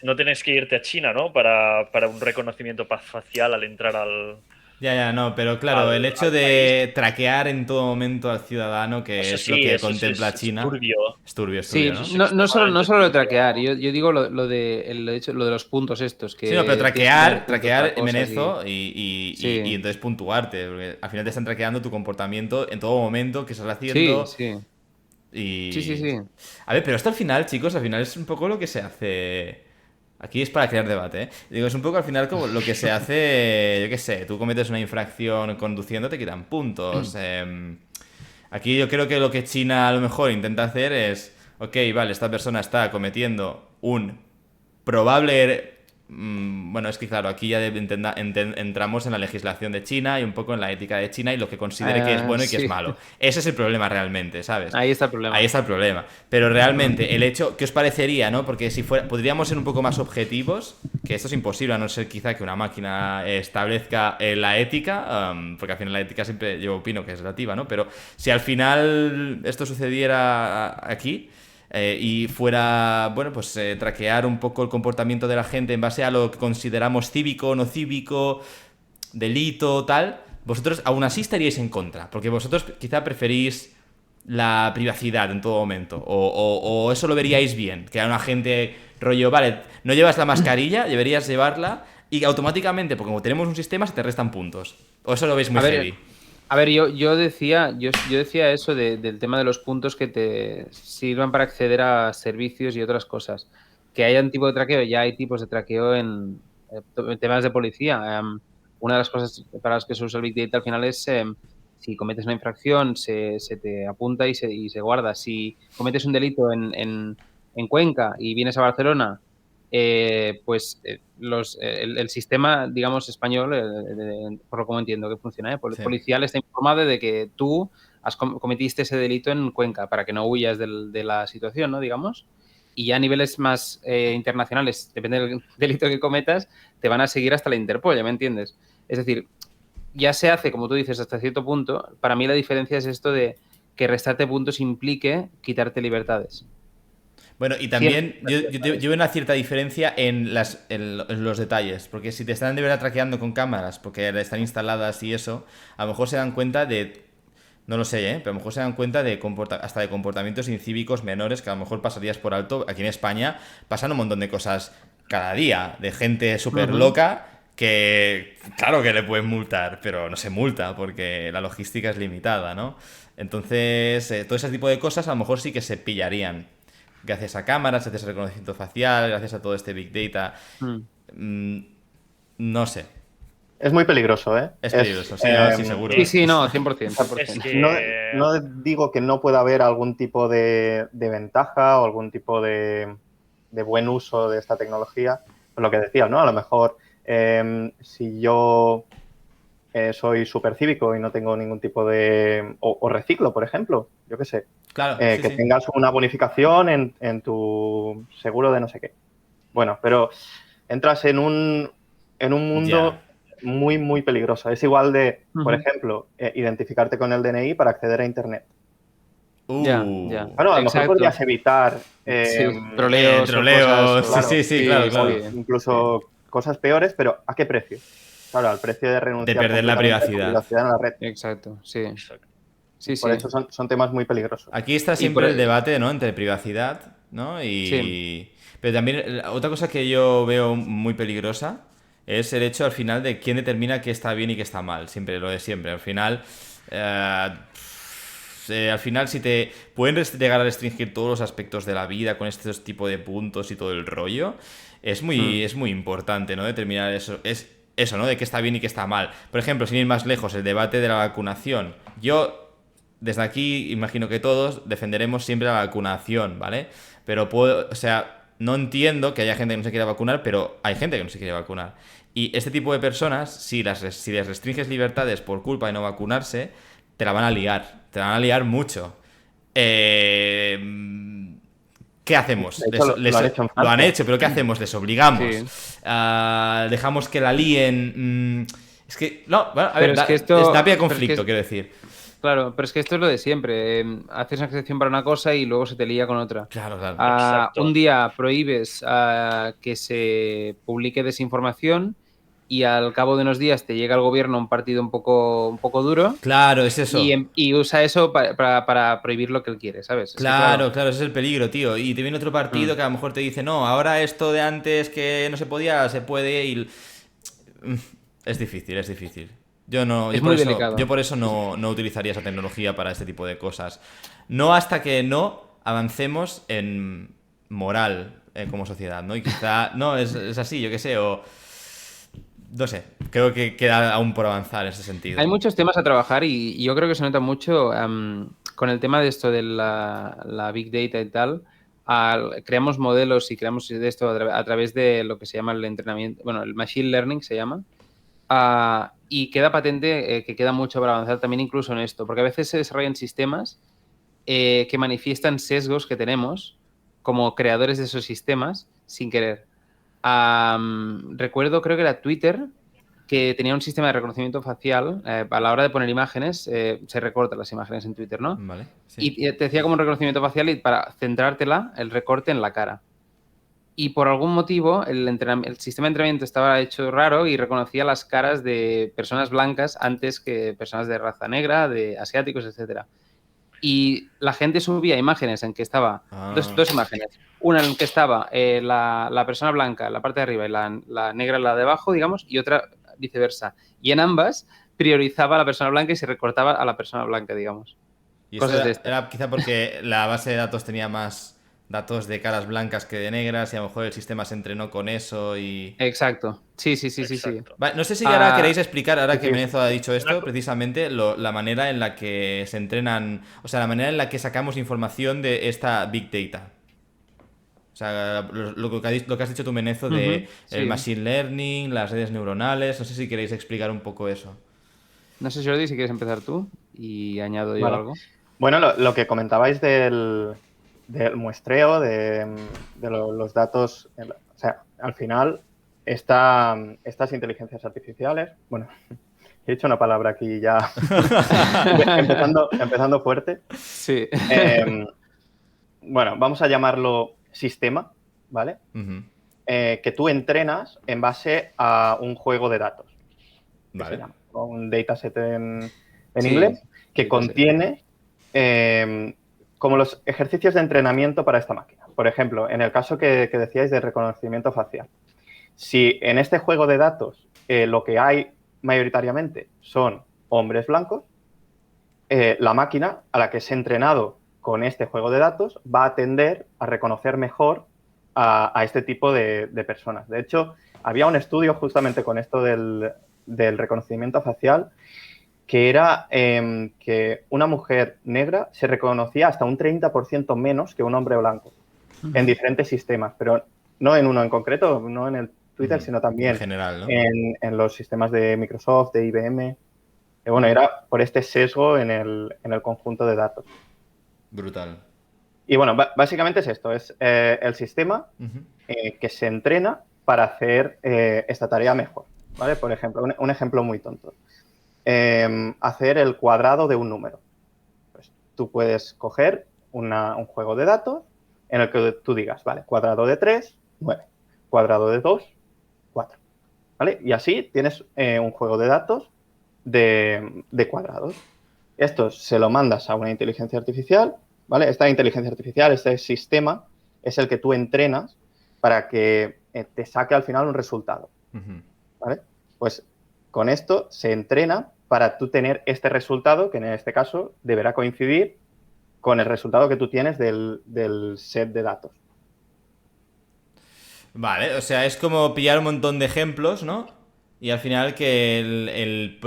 No tienes que irte a China, ¿no? Para un reconocimiento facial al entrar al... Ya, no, pero claro, el hecho de traquear en todo momento al ciudadano, que Eso es sí, lo que eso contempla es China. turbio. Es turbio, Sí, ¿no? no solo lo de extremadamente traquear, turbio. yo digo lo de los puntos estos. Que Sí, no, pero tienes que tener puntos traquear para cosas Menezo Sí. y entonces puntuarte, porque al final te están traqueando tu comportamiento en todo momento que estás Sí, haciendo. sí. Y... Sí. A ver, pero esto al final, chicos, al final es un poco lo que se hace... Aquí es para crear debate, ¿eh? Digo, es un poco al final como lo que se hace, yo qué sé, tú cometes una infracción conduciendo, te quitan puntos. Aquí yo creo que lo que China a lo mejor intenta hacer es, ok, vale, esta persona está cometiendo un probable bueno, es que claro, aquí ya entramos en la legislación de China y un poco en la ética de China y lo que considere que es bueno y que Sí. es malo. Ese es el problema realmente, ¿sabes? Ahí está el problema. Ahí está el problema. Pero realmente, el hecho, ¿qué os parecería, no? Porque si fuera, podríamos ser un poco más objetivos, que esto es imposible, a no ser quizá que una máquina establezca la ética, porque al final la ética siempre yo opino que es relativa, ¿no? Pero si al final esto sucediera aquí y fuera, bueno, pues traquear un poco el comportamiento de la gente en base a lo que consideramos cívico, no cívico, delito, tal, vosotros aún así estaríais en contra, porque vosotros quizá preferís la privacidad en todo momento, o eso lo veríais bien, que a una gente rollo, vale, no llevas la mascarilla, deberías llevarla y automáticamente, porque como tenemos un sistema, se te restan puntos, o eso lo veis muy A ver, heavy. A ver, yo decía eso del tema de los puntos que te sirvan para acceder a servicios y otras cosas. Que haya un tipo de traqueo, ya hay tipos de traqueo en temas de policía. Una de las cosas para las que se usa el Big Data al final es si cometes una infracción, se te apunta y se guarda. Si cometes un delito en Cuenca y vienes a Barcelona, pues el sistema, digamos, español, por lo que entiendo que funciona, Sí. policial está informado de que tú cometiste ese delito en Cuenca para que no huyas de la situación, ¿no? Digamos. Y ya a niveles más internacionales, depende del delito que cometas, te van a seguir hasta la Interpol, ¿ya me entiendes? Es decir, ya se hace, como tú dices, hasta cierto punto. Para mí la diferencia es esto de que restarte puntos implique quitarte libertades. Bueno, y también yo veo una cierta diferencia en los detalles, porque si te están de verdad traqueando con cámaras, porque están instaladas y eso, a lo mejor se dan cuenta de, no lo sé, pero a lo mejor se dan cuenta de hasta de comportamientos incívicos menores que a lo mejor pasarías por alto. Aquí en España pasan un montón de cosas cada día, de gente súper loca que, claro que le pueden multar, pero no se multa porque la logística es limitada, ¿no? Entonces, todo ese tipo de cosas a lo mejor sí que se pillarían. Gracias a cámaras, gracias a reconocimiento facial, gracias a todo este Big Data. No sé. Es muy peligroso, ¿eh? Es peligroso, sí, sí, seguro. Sí, no, 100%. 100%. Es que... No digo que no pueda haber algún tipo de ventaja o algún tipo de buen uso de esta tecnología. Pues lo que decías, ¿no? A lo mejor si yo soy súper cívico y no tengo ningún tipo de... O reciclo, por ejemplo, yo qué sé. Claro, que tengas una bonificación en tu seguro de no sé qué. Bueno, pero entras en un mundo muy, muy peligroso. Es igual de, por ejemplo, identificarte con el DNI para acceder a Internet. Ya. Bueno, a lo mejor podrías evitar troleos. Cosas, claro. Incluso cosas peores, pero ¿a qué precio? Claro, al precio de renunciar de perder la privacidad en la red. Exacto, sí. Sí, por eso son temas muy peligrosos. Aquí está siempre el debate, ¿no? Entre privacidad, ¿no? Pero también otra cosa que yo veo muy peligrosa es el hecho al final de quién determina qué está bien y qué está mal. Siempre, lo de siempre. Al final, si te pueden llegar a restringir todos los aspectos de la vida con estos tipos de puntos y todo el rollo, es muy importante, ¿no? Determinar eso. Es eso, ¿no? De qué está bien y qué está mal. Por ejemplo, sin ir más lejos, el debate de la vacunación. Yo... Desde aquí, imagino que todos defenderemos siempre la vacunación, ¿vale? Pero no entiendo que haya gente que no se quiera vacunar, pero hay gente que no se quiere vacunar. Y este tipo de personas, si les restringes libertades por culpa de no vacunarse, te la van a liar. Te la van a liar mucho. ¿Qué hacemos? De hecho, lo han hecho, pero ¿qué hacemos? Les obligamos. Sí. Dejamos que la líen. Es que, no, bueno, a Pero ver, es que da pie a conflicto, quiero decir. Claro, pero es que esto es lo de siempre. Haces una excepción para una cosa y luego se te lía con otra. Claro. Un día prohíbes que se publique desinformación y al cabo de unos días te llega al gobierno un partido un poco duro. Claro, es eso. Y usa eso para prohibir lo que él quiere, ¿sabes? Claro, ese es el peligro, tío. Y te viene otro partido que a lo mejor te dice, no, ahora esto de antes que no se podía, se puede y... Es difícil. Yo por eso no utilizaría esa tecnología para este tipo de cosas. No hasta que no avancemos en moral como sociedad, ¿no? Y quizá, no, es así, yo qué sé, o... No sé, creo que queda aún por avanzar en ese sentido. Hay muchos temas a trabajar y yo creo que se nota mucho con el tema de esto de la Big Data y tal. creamos modelos y creamos de esto a través de lo que se llama el entrenamiento, bueno, el machine learning se llama, y queda patente que queda mucho para avanzar también incluso en esto, porque a veces se desarrollan sistemas que manifiestan sesgos que tenemos como creadores de esos sistemas sin querer. Recuerdo, creo que era Twitter, que tenía un sistema de reconocimiento facial. A la hora de poner imágenes, se recortan las imágenes en Twitter, ¿no? Vale. Sí. Y te hacía como un reconocimiento facial y para centrártela, el recorte en la cara. Y por algún motivo, el sistema de entrenamiento estaba hecho raro y reconocía las caras de personas blancas antes que personas de raza negra, de asiáticos, etcétera. Y la gente subía imágenes en que estaba, dos imágenes, una en que estaba la persona blanca en la parte de arriba y la negra en la de abajo, digamos, y otra viceversa. Y en ambas priorizaba a la persona blanca y se recortaba a la persona blanca, digamos. Y Cosas esto era quizá porque la base de datos tenía más datos de caras blancas que de negras y a lo mejor el sistema se entrenó con eso y... Exacto. Sí. Vale, no sé si ahora queréis explicar, ahora que sí. Menezo ha dicho esto, precisamente la manera en la que se entrenan, o sea, la manera en la que sacamos información de esta Big Data. O sea, lo que has dicho tú, Menezo, de el Machine Learning, las redes neuronales, no sé si queréis explicar un poco eso. No sé, Jordi, si quieres empezar tú y añado yo algo. Bueno, lo que comentabais del muestreo, de los datos, o sea, al final estas inteligencias artificiales, bueno, he dicho una palabra aquí ya empezando fuerte. Sí. Bueno, vamos a llamarlo sistema, ¿vale? Que tú entrenas en base a un juego de datos. Vale. Se llama, un dataset en inglés, que contiene como los ejercicios de entrenamiento para esta máquina. Por ejemplo, en el caso que decíais de reconocimiento facial. Si en este juego de datos lo que hay mayoritariamente son hombres blancos, la máquina a la que se ha entrenado con este juego de datos va a tender a reconocer mejor a este tipo de personas. De hecho, había un estudio justamente con esto del reconocimiento facial que era que una mujer negra se reconocía hasta un 30% menos que un hombre blanco en diferentes sistemas, pero no en uno en concreto, no en el Twitter, sino también en general, ¿no? en los sistemas de Microsoft, de IBM. Bueno, era por este sesgo en el conjunto de datos. Brutal. Y bueno, básicamente es esto, es el sistema que se entrena para hacer esta tarea mejor, ¿vale? Por ejemplo, un ejemplo muy tonto. Hacer el cuadrado de un número. Pues tú puedes coger un juego de datos en el que tú digas, vale, cuadrado de 3, 9, cuadrado de 2, 4, ¿vale? Y así tienes un juego de datos de cuadrados. Esto se lo mandas a una inteligencia artificial, ¿vale? Esta inteligencia artificial, este sistema, es el que tú entrenas para que te saque al final un resultado, ¿vale? Pues con esto se entrena para tú tener este resultado, que en este caso deberá coincidir con el resultado que tú tienes del set de datos. Vale, o sea, es como pillar un montón de ejemplos, ¿no? Y al final que el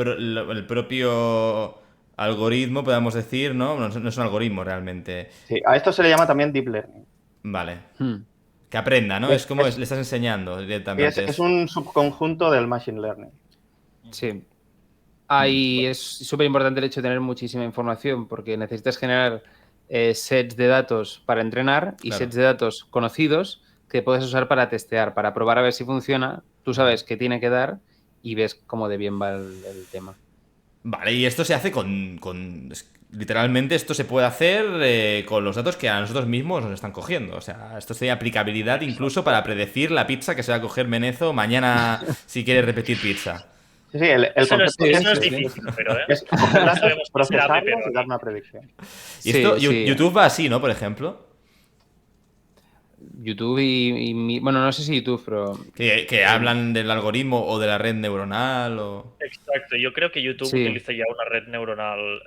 propio algoritmo, podamos decir, ¿no? No es un algoritmo realmente. Sí, a esto se le llama también deep learning. Vale. Que aprenda, ¿no? Es como le estás enseñando directamente. Es un subconjunto del machine learning. Sí. Ahí es súper importante el hecho de tener muchísima información porque necesitas generar sets de datos para entrenar y sets de datos conocidos que puedes usar para testear, para probar a ver si funciona. Tú sabes qué tiene que dar y ves cómo de bien va el tema. Vale, y esto se hace literalmente esto se puede hacer con los datos que a nosotros mismos nos están cogiendo. O sea, esto sería aplicabilidad incluso para predecir la pizza que se va a coger Menezo mañana si quiere repetir pizza. Sí, el eso concepto no es difícil, pero es cogerlas, procesarlas y dar una predicción. Y esto, YouTube va así, ¿no? Por ejemplo. YouTube bueno, no sé si YouTube, pero... Que hablan del algoritmo o de la red neuronal o... Exacto, yo creo que YouTube utiliza ya una red neuronal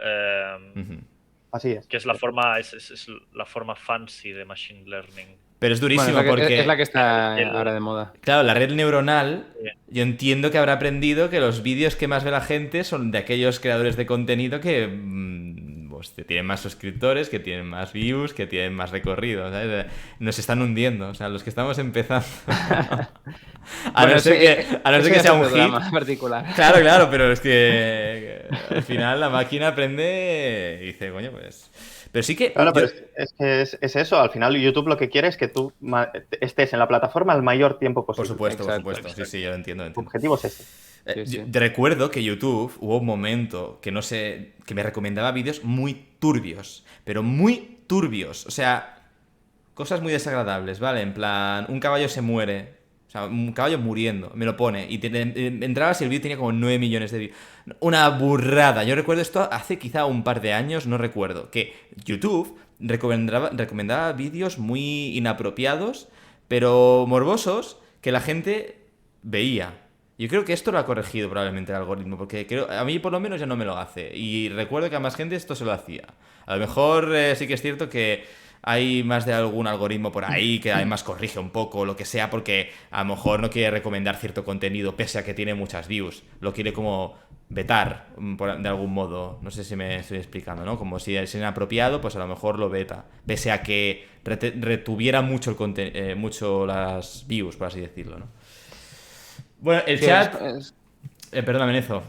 así es. Que es la forma es la forma fancy de machine learning. Pero es durísimo porque... Es la que está ahora de moda. Claro, la red neuronal, yo entiendo que habrá aprendido que los vídeos que más ve la gente son de aquellos creadores de contenido que hostia, tienen más suscriptores, que tienen más views, que tienen más recorrido, ¿sabes? Nos están hundiendo, o sea, los que estamos empezando. A no ser que sea un hit. Particular. Claro, pero es que al final la máquina aprende y dice, coño, pues... Pero sí que... Claro, pero es eso. Al final YouTube lo que quiere es que tú estés en la plataforma el mayor tiempo posible. Por supuesto. Exacto. Sí, yo lo entiendo. Tu objetivo es ese. Sí. Recuerdo que YouTube hubo un momento que no sé, que me recomendaba vídeos muy turbios, pero muy turbios, o sea, cosas muy desagradables, ¿vale? En plan, un caballo se muere, o sea, un caballo muriendo, me lo pone, y entrabas y el vídeo tenía como 9 millones de views. Una burrada. Yo recuerdo esto hace quizá un par de años, no recuerdo, que YouTube recomendaba vídeos muy inapropiados, pero morbosos, que la gente veía. Yo creo que esto lo ha corregido probablemente el algoritmo, porque a mí por lo menos ya no me lo hace. Y recuerdo que a más gente esto se lo hacía. A lo mejor sí que es cierto que hay más de algún algoritmo por ahí que además corrige un poco, lo que sea, porque a lo mejor no quiere recomendar cierto contenido pese a que tiene muchas views. Lo quiere como vetar de algún modo. No sé si me estoy explicando, ¿no? Como si es inapropiado, pues a lo mejor lo veta. Pese a que retuviera mucho, mucho las views, por así decirlo, ¿no? Bueno, el chat... Perdóname, Nezo.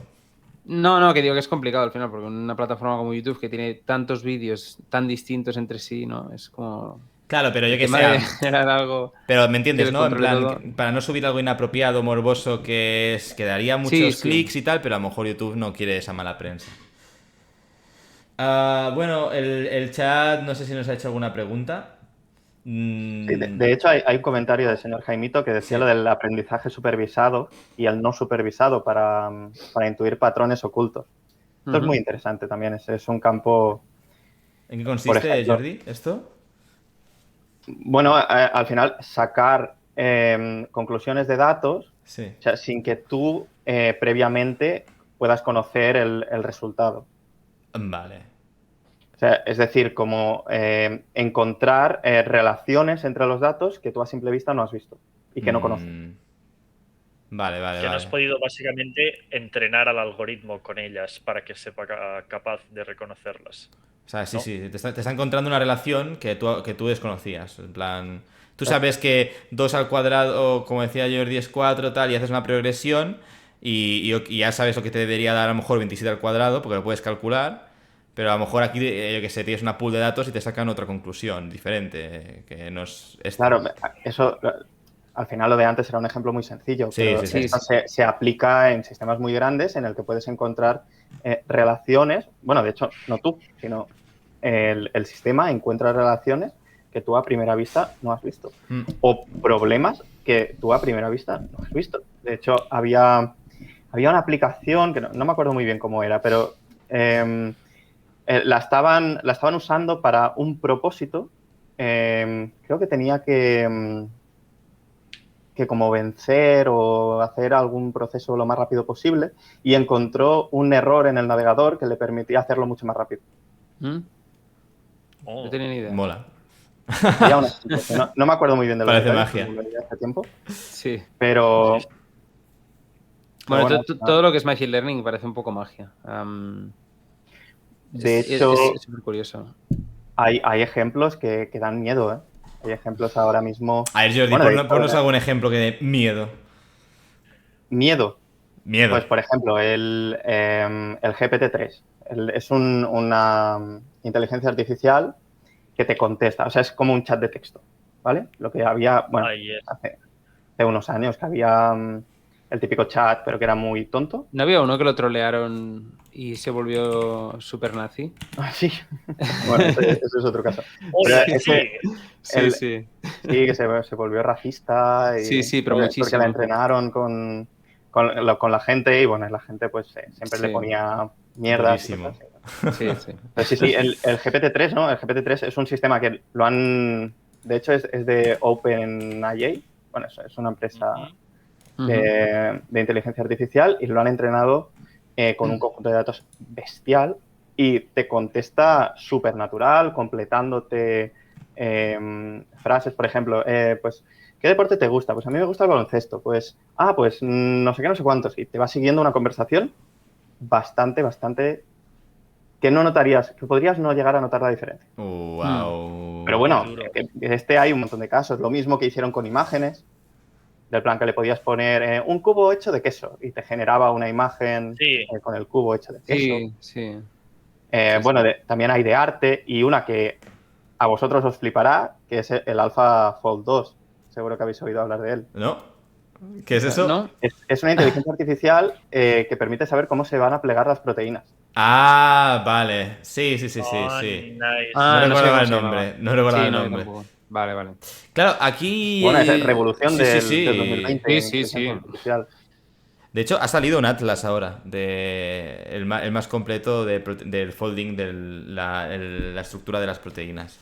No, que digo que es complicado al final, porque una plataforma como YouTube que tiene tantos vídeos tan distintos entre sí, ¿no? Es como... Claro, pero yo que sé. Algo... Pero me entiendes, ¿no? En plan, para no subir algo inapropiado, morboso, que daría muchos clics y tal, pero a lo mejor YouTube no quiere esa mala prensa. Bueno, el chat, no sé si nos ha hecho alguna pregunta. Sí, de hecho, hay un comentario del señor Jaimito que decía lo del aprendizaje supervisado y el no supervisado para intuir patrones ocultos. Esto es muy interesante también, es un campo... ¿En qué consiste, Jordi, esto? Bueno, al final, sacar conclusiones de datos, sí. O sea, sin que tú previamente puedas conocer el resultado. Vale. O sea, es decir, como encontrar relaciones entre los datos que tú a simple vista no has visto y que no conoces. Vale. Que no has podido básicamente entrenar al algoritmo con ellas para que sepa capaz de reconocerlas. O sea, sí, ¿no? sí, te está encontrando una relación que tú desconocías. En plan, tú sabes que 2 al cuadrado, como decía Jordi, es 4, tal, y haces una progresión y ya sabes lo que te debería dar a lo mejor 27 al cuadrado, porque lo puedes calcular. Pero a lo mejor aquí, yo que sé, tienes una pool de datos y te sacan otra conclusión diferente, que no es esta. Claro, eso al final lo de antes era un ejemplo muy sencillo, Sí, pero esto se aplica en sistemas muy grandes en el que puedes encontrar relaciones, bueno, de hecho, no tú, sino el sistema encuentra relaciones que tú a primera vista no has visto o problemas que tú a primera vista no has visto. De hecho, había una aplicación que no me acuerdo muy bien cómo era, pero... la estaban usando para un propósito. Creo que tenía que como vencer o hacer algún proceso lo más rápido posible y encontró un error en el navegador que le permitía hacerlo mucho más rápido. No tenía ni idea. Mola. No me acuerdo muy bien de lo Parece que magia. hace tiempo. Sí. Pero... Bueno, todo lo que es Machine Learning parece un poco magia. De hecho, es súper curioso. Hay ejemplos que dan miedo, ¿eh? Hay ejemplos ahora mismo... A ver, Jordi, ponnos algún ejemplo que dé miedo. Miedo. Miedo. Pues, por ejemplo, el GPT-3. Es una inteligencia artificial que te contesta. O sea, es como un chat de texto, ¿vale? Lo que había, bueno, hace unos años que había el típico chat, pero que era muy tonto. ¿No había uno que lo trolearon y se volvió super nazi? Sí. Bueno, ese es otro caso. Sí, que se volvió racista. Y, sí, pero muchísimo. Porque la entrenaron con la gente y, bueno, la gente pues siempre le ponía mierda. Sí. Pero sí, el GPT-3, ¿no? El GPT-3 es un sistema que lo han... De hecho, es de OpenAI. Bueno, es una empresa de inteligencia artificial y lo han entrenado con un conjunto de datos bestial y te contesta súper natural, completándote frases, por ejemplo, pues, ¿qué deporte te gusta? Pues a mí me gusta el baloncesto. Pues no sé qué, no sé cuántos. Y te va siguiendo una conversación bastante que no notarías, que podrías no llegar a notar la diferencia. Wow. Pero bueno, Duro. hay un montón de casos. Lo mismo que hicieron con imágenes, del plan que le podías poner un cubo hecho de queso y te generaba una imagen Sí. con el cubo hecho de queso. Sí, sí. Bueno, también hay de arte y una que a vosotros os flipará, que es el Alpha Fold 2. Seguro que habéis oído hablar de él. ¿No? ¿Qué es eso? ¿No? Es una inteligencia artificial que permite saber cómo se van a plegar las proteínas. Ah, vale. Sí. Oh, Sí. nice. No No recordaba sé el cómo se nombre. llamaba. No recordaba Sí, el no, yo nombre. tampoco. Vale. Claro, aquí. Bueno, es revolución Sí. del 2020 en Sí. inteligencia artificial. De hecho, ha salido un atlas ahora, el más completo del folding de la estructura de las proteínas.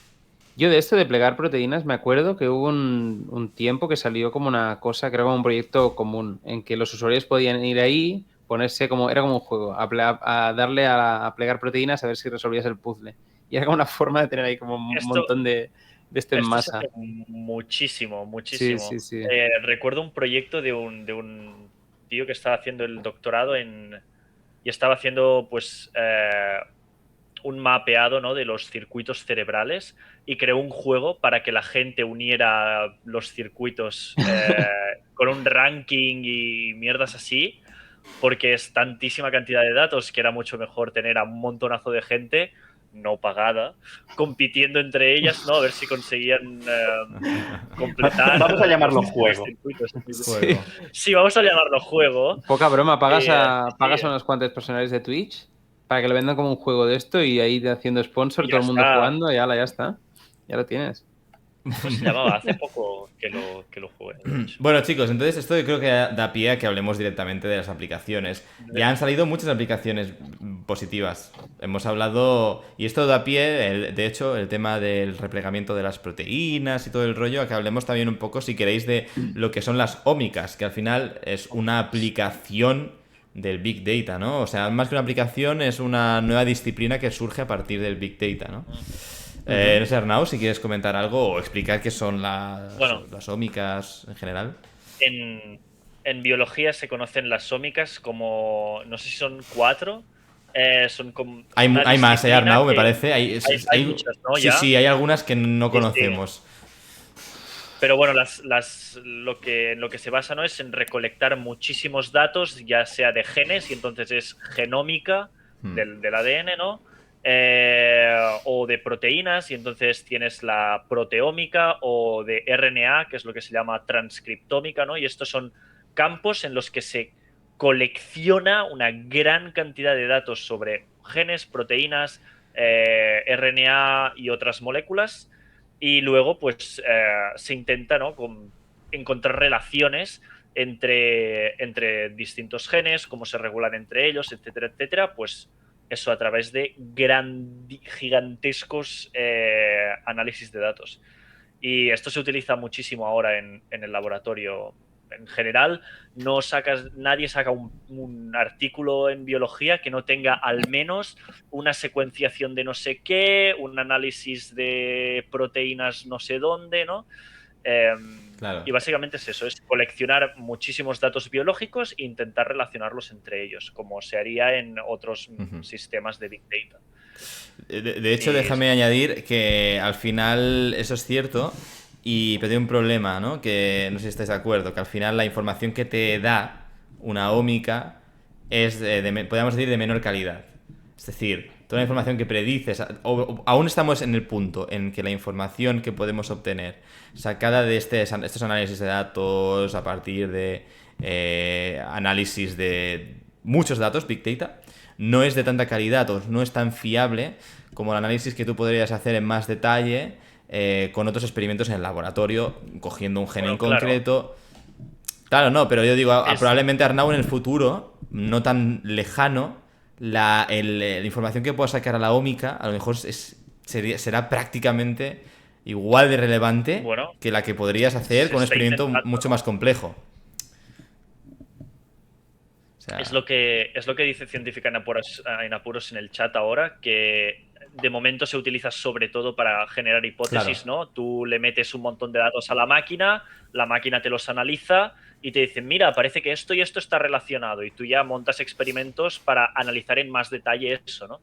Yo de esto de plegar proteínas me acuerdo que hubo un tiempo que salió como una cosa, que era como un proyecto común, en que los usuarios podían ir ahí, ponerse como, era como un juego, a darle a plegar proteínas a ver si resolvías el puzzle. Y era como una forma de tener ahí como un Esto- montón de esto en Esto se masa. hace muchísimo. Sí. Recuerdo un proyecto de un tío que estaba haciendo el doctorado y estaba haciendo pues un mapeado, ¿no?, de los circuitos cerebrales y creó un juego para que la gente uniera los circuitos con un ranking y mierdas así, porque es tantísima cantidad de datos que era mucho mejor tener a un montonazo de gente no pagada compitiendo entre ellas, ¿no? A ver si conseguían completar Vamos a llamarlo los juego. circuitos. Juego. Sí, vamos a llamarlo juego. Poca broma, pagas a Sí, unos cuantos personales de Twitch para que lo vendan como un juego de esto y ahí haciendo sponsor, y todo ya el mundo está. jugando, ya está. Ya lo tienes. ¿Cómo se llamaba? Hace poco que lo jugué, de hecho. Bueno, chicos, entonces esto yo creo que da pie a que hablemos directamente de las aplicaciones. Ya han salido muchas aplicaciones positivas. Hemos hablado, y esto da pie, de hecho, el tema del replegamiento de las proteínas y todo el rollo, a que hablemos también un poco, si queréis, de lo que son las ómicas, que al final es una aplicación del Big Data, ¿no? O sea, más que una aplicación, es una nueva disciplina que surge a partir del Big Data, ¿no? No sé, Arnau, si quieres comentar algo o explicar qué son Bueno, las ómicas en general. en biología se conocen las ómicas como, no sé si son 4, son como Hay, una hay más, disciplina Arnau, me que parece. hay muchas, ¿no? Sí, Ya. sí, hay algunas que no Sí, sí. conocemos. Pero bueno, lo que se basa, ¿no?, es en recolectar muchísimos datos, ya sea de genes, y entonces es genómica del ADN, ¿no? O de proteínas, y entonces tienes la proteómica, o de RNA, que es lo que se llama transcriptómica, ¿no? Y estos son campos en los que se colecciona una gran cantidad de datos sobre genes, proteínas, RNA y otras moléculas. Y luego, pues, se intenta, ¿no?, encontrar relaciones entre distintos genes, cómo se regulan entre ellos, etcétera, etcétera. Pues eso a través de gigantescos análisis de datos. Y esto se utiliza muchísimo ahora en el laboratorio. En general, nadie saca un artículo en biología que no tenga al menos una secuenciación de no sé qué, un análisis de proteínas no sé dónde, ¿no? Claro. Y básicamente es eso, es coleccionar muchísimos datos biológicos e intentar relacionarlos entre ellos, como se haría en otros sistemas de Big Data. De hecho, déjame añadir que al final eso es cierto, pero tiene un problema, ¿no? Que no sé si estáis de acuerdo, que al final la información que te da una ómica es, podríamos decir, de menor calidad. Es decir, toda la información que predices, aún estamos en el punto en que la información que podemos obtener sacada de estos análisis de datos a partir de análisis de muchos datos, Big Data, no es de tanta calidad o no es tan fiable como el análisis que tú podrías hacer en más detalle con otros experimentos en el laboratorio, cogiendo un gen en concreto. Claro, no, pero yo digo, probablemente Arnau en el futuro, no tan lejano, la información que pueda sacar a la ómica a lo mejor será prácticamente igual de relevante que la que podrías hacer con un experimento mucho más complejo. O sea, es lo que dice Científica en Apuros en el chat ahora, que de momento se utiliza sobre todo para generar hipótesis, claro, ¿no? Tú le metes un montón de datos a la máquina te los analiza y te dicen, mira, parece que esto y esto está relacionado, y tú ya montas experimentos para analizar en más detalle eso, ¿no?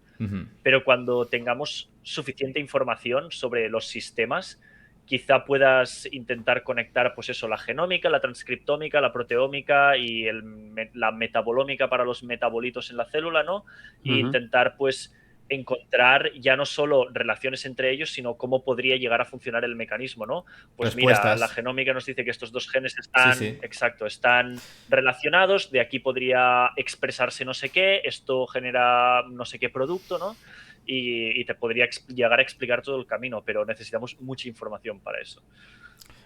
Pero cuando tengamos suficiente información sobre los sistemas, quizá puedas intentar conectar, pues eso, la genómica, la transcriptómica, la proteómica y la metabolómica para los metabolitos en la célula, ¿no? Y intentar, pues, encontrar ya no solo relaciones entre ellos, sino cómo podría llegar a funcionar el mecanismo, ¿no? Pues Respuestas. mira, la genómica nos dice que estos dos genes están, Sí. exacto, están relacionados, de aquí podría expresarse no sé qué, esto genera no sé qué producto, ¿no? Y te podría llegar a explicar todo el camino, pero necesitamos mucha información para eso.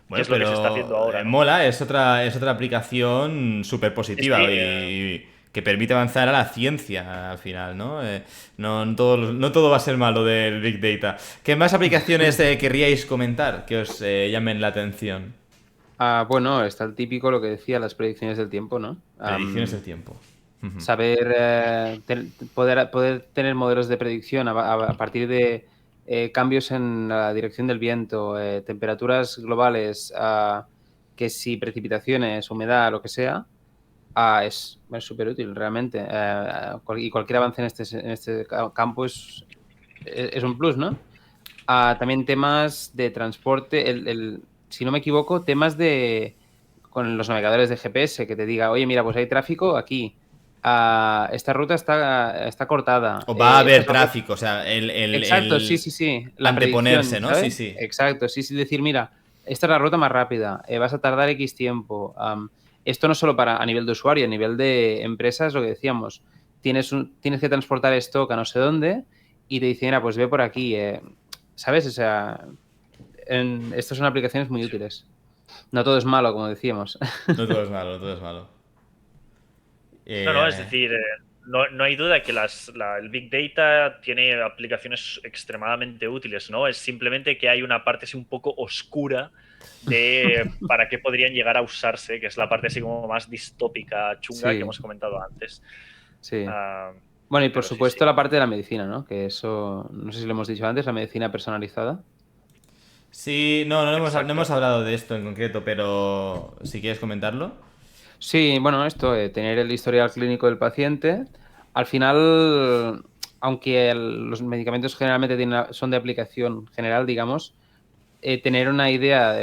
Bueno, es lo que se está haciendo ahora, ¿no? mola, es otra aplicación súper positiva Sí, y que permite avanzar a la ciencia al final, ¿no? No todo va a ser malo del Big Data. ¿Qué más aplicaciones querríais comentar que os llamen la atención? Bueno, está el típico, lo que decía, las predicciones del tiempo, ¿no? Predicciones del tiempo. Saber, poder tener modelos de predicción a partir de cambios en la dirección del viento, temperaturas globales, que si precipitaciones, humedad, lo que sea, es súper útil realmente. Y cualquier avance en este campo es un plus, ¿no? También temas de transporte, si no me equivoco, temas con los navegadores de GPS, que te diga, oye, mira, pues hay tráfico aquí. Esta ruta está cortada. O va a haber tráfico, o sea, Exacto, sí. La anteponerse, predicción, ¿no? ¿sabes? Sí. Exacto, sí. Decir, mira, esta es la ruta más rápida, vas a tardar X tiempo. Esto no solo a nivel de usuario, a nivel de empresas, lo que decíamos, tienes que transportar stock a no sé dónde y te dicen, mira, pues ve por aquí, ¿sabes? O sea, estas son aplicaciones muy útiles. No todo es malo, como decíamos. No todo es malo. No, es decir, no hay duda que el Big Data tiene aplicaciones extremadamente útiles, ¿no? Es simplemente que hay una parte así un poco oscura de para qué podrían llegar a usarse, que es la parte así como más distópica, chunga, que hemos comentado antes. Sí. Bueno, y por supuesto sí. la parte de la medicina, ¿no? Que eso, no sé si lo hemos dicho antes, la medicina personalizada. Sí, no hemos hablado de esto en concreto, pero si quieres comentarlo. Sí, bueno, esto, tener el historial clínico del paciente. Al final, aunque los medicamentos generalmente son de aplicación general, digamos, tener una idea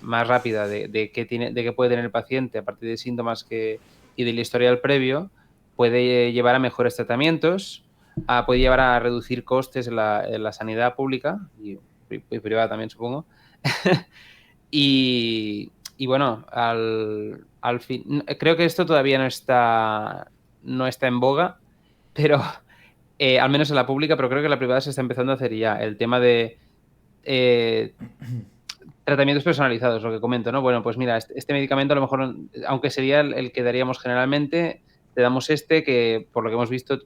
más rápida de qué puede tener el paciente a partir de síntomas y del historial previo puede llevar a mejores tratamientos, puede llevar a reducir costes en la sanidad pública y privada también, supongo. Y bueno, al fin, creo que esto todavía no está en boga, pero al menos en la pública, pero creo que en la privada se está empezando a hacer ya el tema de tratamientos personalizados, lo que comento, ¿no? Bueno, pues mira, este medicamento a lo mejor, aunque sería el que daríamos generalmente, te damos que por lo que hemos visto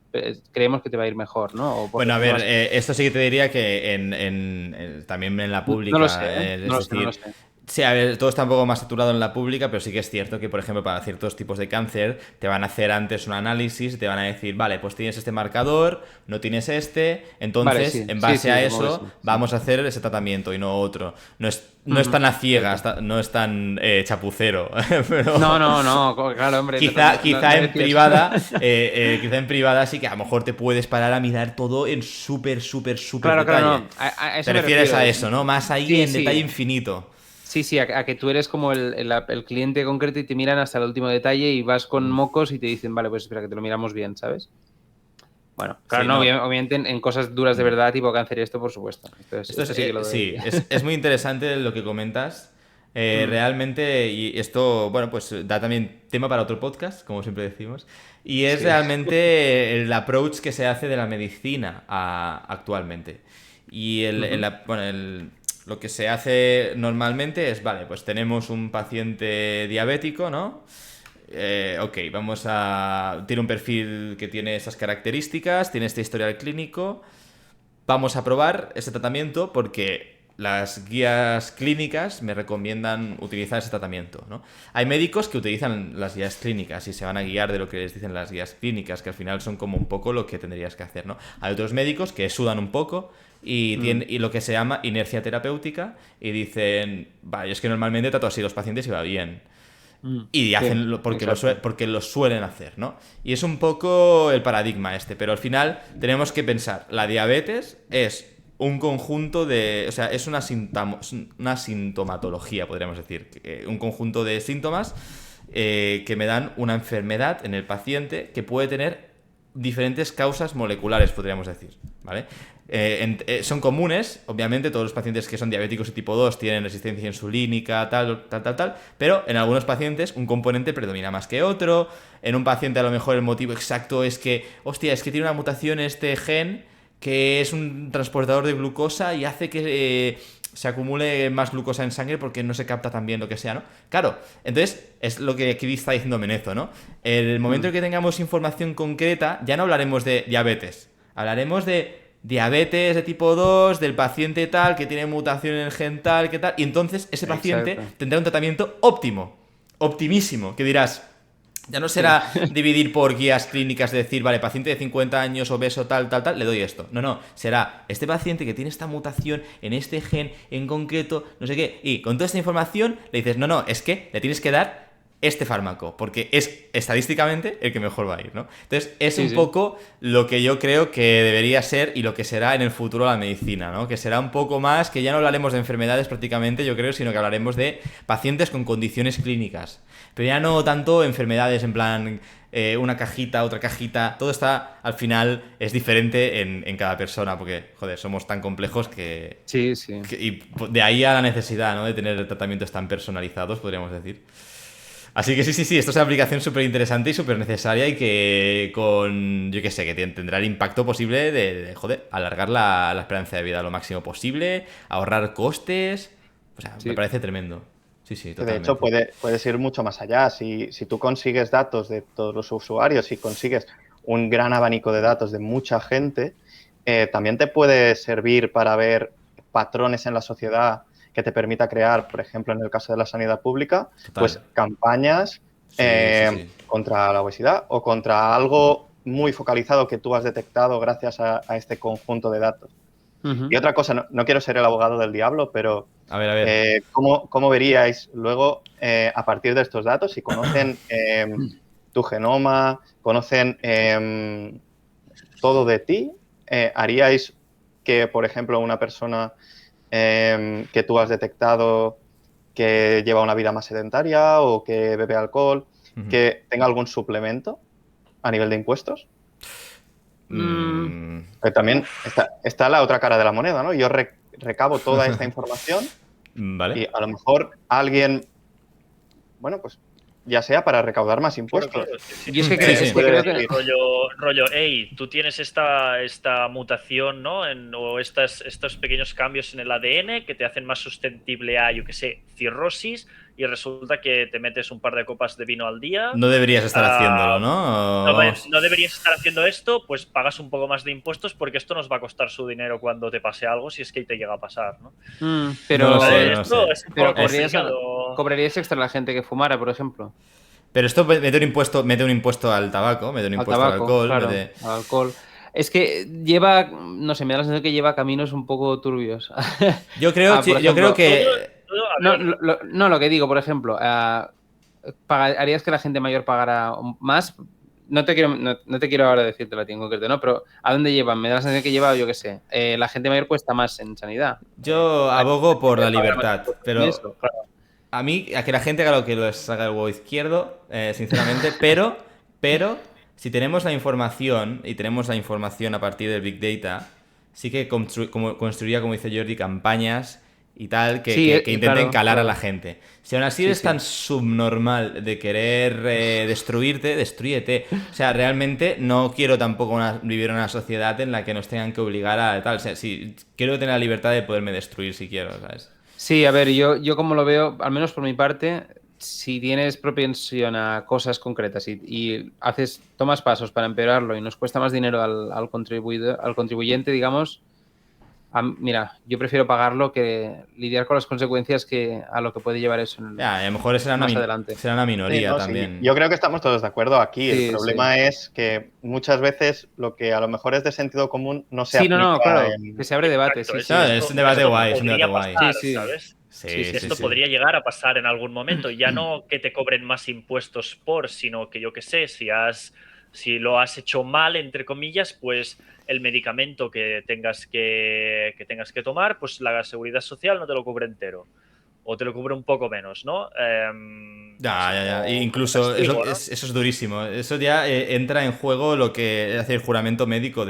creemos que te va a ir mejor, ¿no? Bueno, a ver, esto sí que te diría que también en la pública. No lo sé, no lo sé. Sí, a ver, todo está un poco más saturado en la pública, pero sí que es cierto que, por ejemplo, para ciertos tipos de cáncer te van a hacer antes un análisis, te van a decir, vale, pues tienes este marcador, no tienes entonces, vale, sí, en base a eso, vamos a hacer ese tratamiento y no otro. No es tan a ciegas, no es tan chapucero. Pero no, claro, hombre. Quizá en privada, quizá en privada sí que a lo mejor te puedes parar a mirar todo en súper detalle. Claro, no. Te refieres a eso, ¿no? Más ahí en detalle infinito. Sí, a que tú eres como el cliente concreto y te miran hasta el último detalle y vas con mocos y te dicen, vale, pues espera, que te lo miramos bien, ¿sabes? Bueno, claro, sí, obviamente en cosas duras de verdad, tipo cáncer y esto, por supuesto. Esto sí que lo sí, es muy interesante lo que comentas. Realmente, y esto, bueno, pues da también tema para otro podcast, como siempre decimos, y es realmente el approach que se hace de la medicina actualmente. Y lo que se hace normalmente es, vale, pues tenemos un paciente diabético, ¿no? Ok, tiene un perfil que tiene esas características, tiene este historial clínico, vamos a probar ese tratamiento porque las guías clínicas me recomiendan utilizar ese tratamiento, ¿no? Hay médicos que utilizan las guías clínicas y se van a guiar de lo que les dicen las guías clínicas, que al final son como un poco lo que tendrías que hacer, ¿no? Hay otros médicos que sudan un poco y lo que se llama inercia terapéutica y dicen, vale, es que normalmente trato así a los pacientes y va bien. Y hacen porque lo suelen hacer, ¿no? Y es un poco el paradigma este, pero al final tenemos que pensar, la diabetes es un conjunto de... O sea, es una sintomatología, podríamos decir. Un conjunto de síntomas que me dan una enfermedad en el paciente que puede tener diferentes causas moleculares, podríamos decir, ¿vale? Son comunes, obviamente, todos los pacientes que son diabéticos de tipo 2 tienen resistencia insulínica, tal, pero en algunos pacientes un componente predomina más que otro. En un paciente a lo mejor el motivo exacto es que, hostia, es que tiene una mutación en este gen que es un transportador de glucosa y hace que se acumule más glucosa en sangre porque no se capta tan bien lo que sea, ¿no? Claro, entonces es lo que aquí está diciendo Menezo, ¿no? En el momento en que tengamos información concreta, ya no hablaremos de diabetes, hablaremos de diabetes de tipo 2, del paciente tal, que tiene mutación en el gen tal, que tal, y entonces ese paciente tendrá un tratamiento óptimo, optimísimo, que dirás... Ya no será dividir por guías clínicas de decir, vale, paciente de 50 años, obeso, tal, le doy esto. No, será este paciente que tiene esta mutación en este gen en concreto, no sé qué, y con toda esta información le dices, no, es que le tienes que dar este fármaco, porque es estadísticamente el que mejor va a ir, ¿no? Entonces, es un poco lo que yo creo que debería ser y lo que será en el futuro la medicina, ¿no? Que será un poco más, que ya no hablaremos de enfermedades prácticamente, yo creo, sino que hablaremos de pacientes con condiciones clínicas. Pero ya no tanto enfermedades en plan una cajita, otra cajita, todo está, al final, es diferente en cada persona, porque, joder, somos tan complejos que... Sí. Y de ahí a la necesidad, ¿no? De tener tratamientos tan personalizados, podríamos decir. Así que sí, esto es una aplicación súper interesante y súper necesaria y que con, yo qué sé, que tendrá el impacto posible de alargar la esperanza de vida lo máximo posible, ahorrar costes, o sea, me parece tremendo. Sí, totalmente. De hecho, puedes ir mucho más allá. Si tú consigues datos de todos los usuarios y consigues un gran abanico de datos de mucha gente, también te puede servir para ver patrones en la sociedad que te permita crear, por ejemplo, en el caso de la sanidad pública, pues campañas contra la obesidad o contra algo muy focalizado que tú has detectado gracias a este conjunto de datos. Y otra cosa, no quiero ser el abogado del diablo, pero a ver. ¿Cómo veríais luego, a partir de estos datos, si conocen tu genoma, conocen todo de ti, haríais que, por ejemplo, una persona que tú has detectado que lleva una vida más sedentaria o que bebe alcohol, que tenga algún suplemento a nivel de impuestos? Pero también está la otra cara de la moneda, ¿no? Yo recabo toda esta información y a lo mejor alguien, bueno, pues ya sea para recaudar más impuestos. Claro, Yo es que creo que... Rollo, hey, tú tienes esta mutación, ¿no? O estos pequeños cambios en el ADN que te hacen más susceptible a, yo qué sé, cirrosis, y resulta que te metes un par de copas de vino al día. No deberías estar haciéndolo, ¿no? No deberías estar haciendo esto, pues pagas un poco más de impuestos porque esto nos va a costar su dinero cuando te pase algo, si es que te llega a pasar, ¿no? Pero no lo sé. Pero cobrarías extra a la gente que fumara, por ejemplo. Pero esto mete un impuesto al tabaco, mete un impuesto al alcohol. Claro, al alcohol. Es que lleva, no sé, me da la sensación que lleva caminos un poco turbios. Yo creo que... No, lo que digo, por ejemplo, ¿harías que la gente mayor pagara más? No te quiero ahora decirte la en concreto, ¿no? Pero ¿a dónde llevan? Me da la sensación que lleva, yo qué sé, la gente mayor cuesta más en sanidad. Yo abogo por la libertad, pero... Eso, claro. A mí, a que la gente haga lo que les haga el huevo izquierdo, sinceramente, pero si tenemos la información y tenemos la información a partir del Big Data, sí que construiría, como dice Jordi, campañas y tal que intenten calar a la gente. Si aún así eres tan subnormal de querer destruirte, destrúyete. O sea, realmente no quiero tampoco vivir en una sociedad en la que nos tengan que obligar a tal. O sea, sí, quiero tener la libertad de poderme destruir si quiero, ¿sabes? Sí, a ver, yo como lo veo, al menos por mi parte, si tienes propensión a cosas concretas y tomas pasos para empeorarlo y nos cuesta más dinero al contribuyente, digamos, mira, yo prefiero pagarlo que lidiar con las consecuencias que a lo que puede llevar eso a lo mejor será una minoría también. Sí. Yo creo que estamos todos de acuerdo aquí. El problema es que muchas veces lo que a lo mejor es de sentido común no se aplica. Claro, que se abre debate. Exacto, sí. Es un debate guay, es un debate guay. Sí. ¿Sabes? Sí, sí, Esto podría llegar a pasar en algún momento. Ya no que te cobren más impuestos sino que yo qué sé, si lo has hecho mal, entre comillas, pues el medicamento que tengas que tomar, pues la seguridad social no te lo cubre entero. O te lo cubre un poco menos, ¿no? Ya, Así ya, ya. como Incluso castigo, ¿no? eso es durísimo. Eso ya entra en juego lo que hace el juramento médico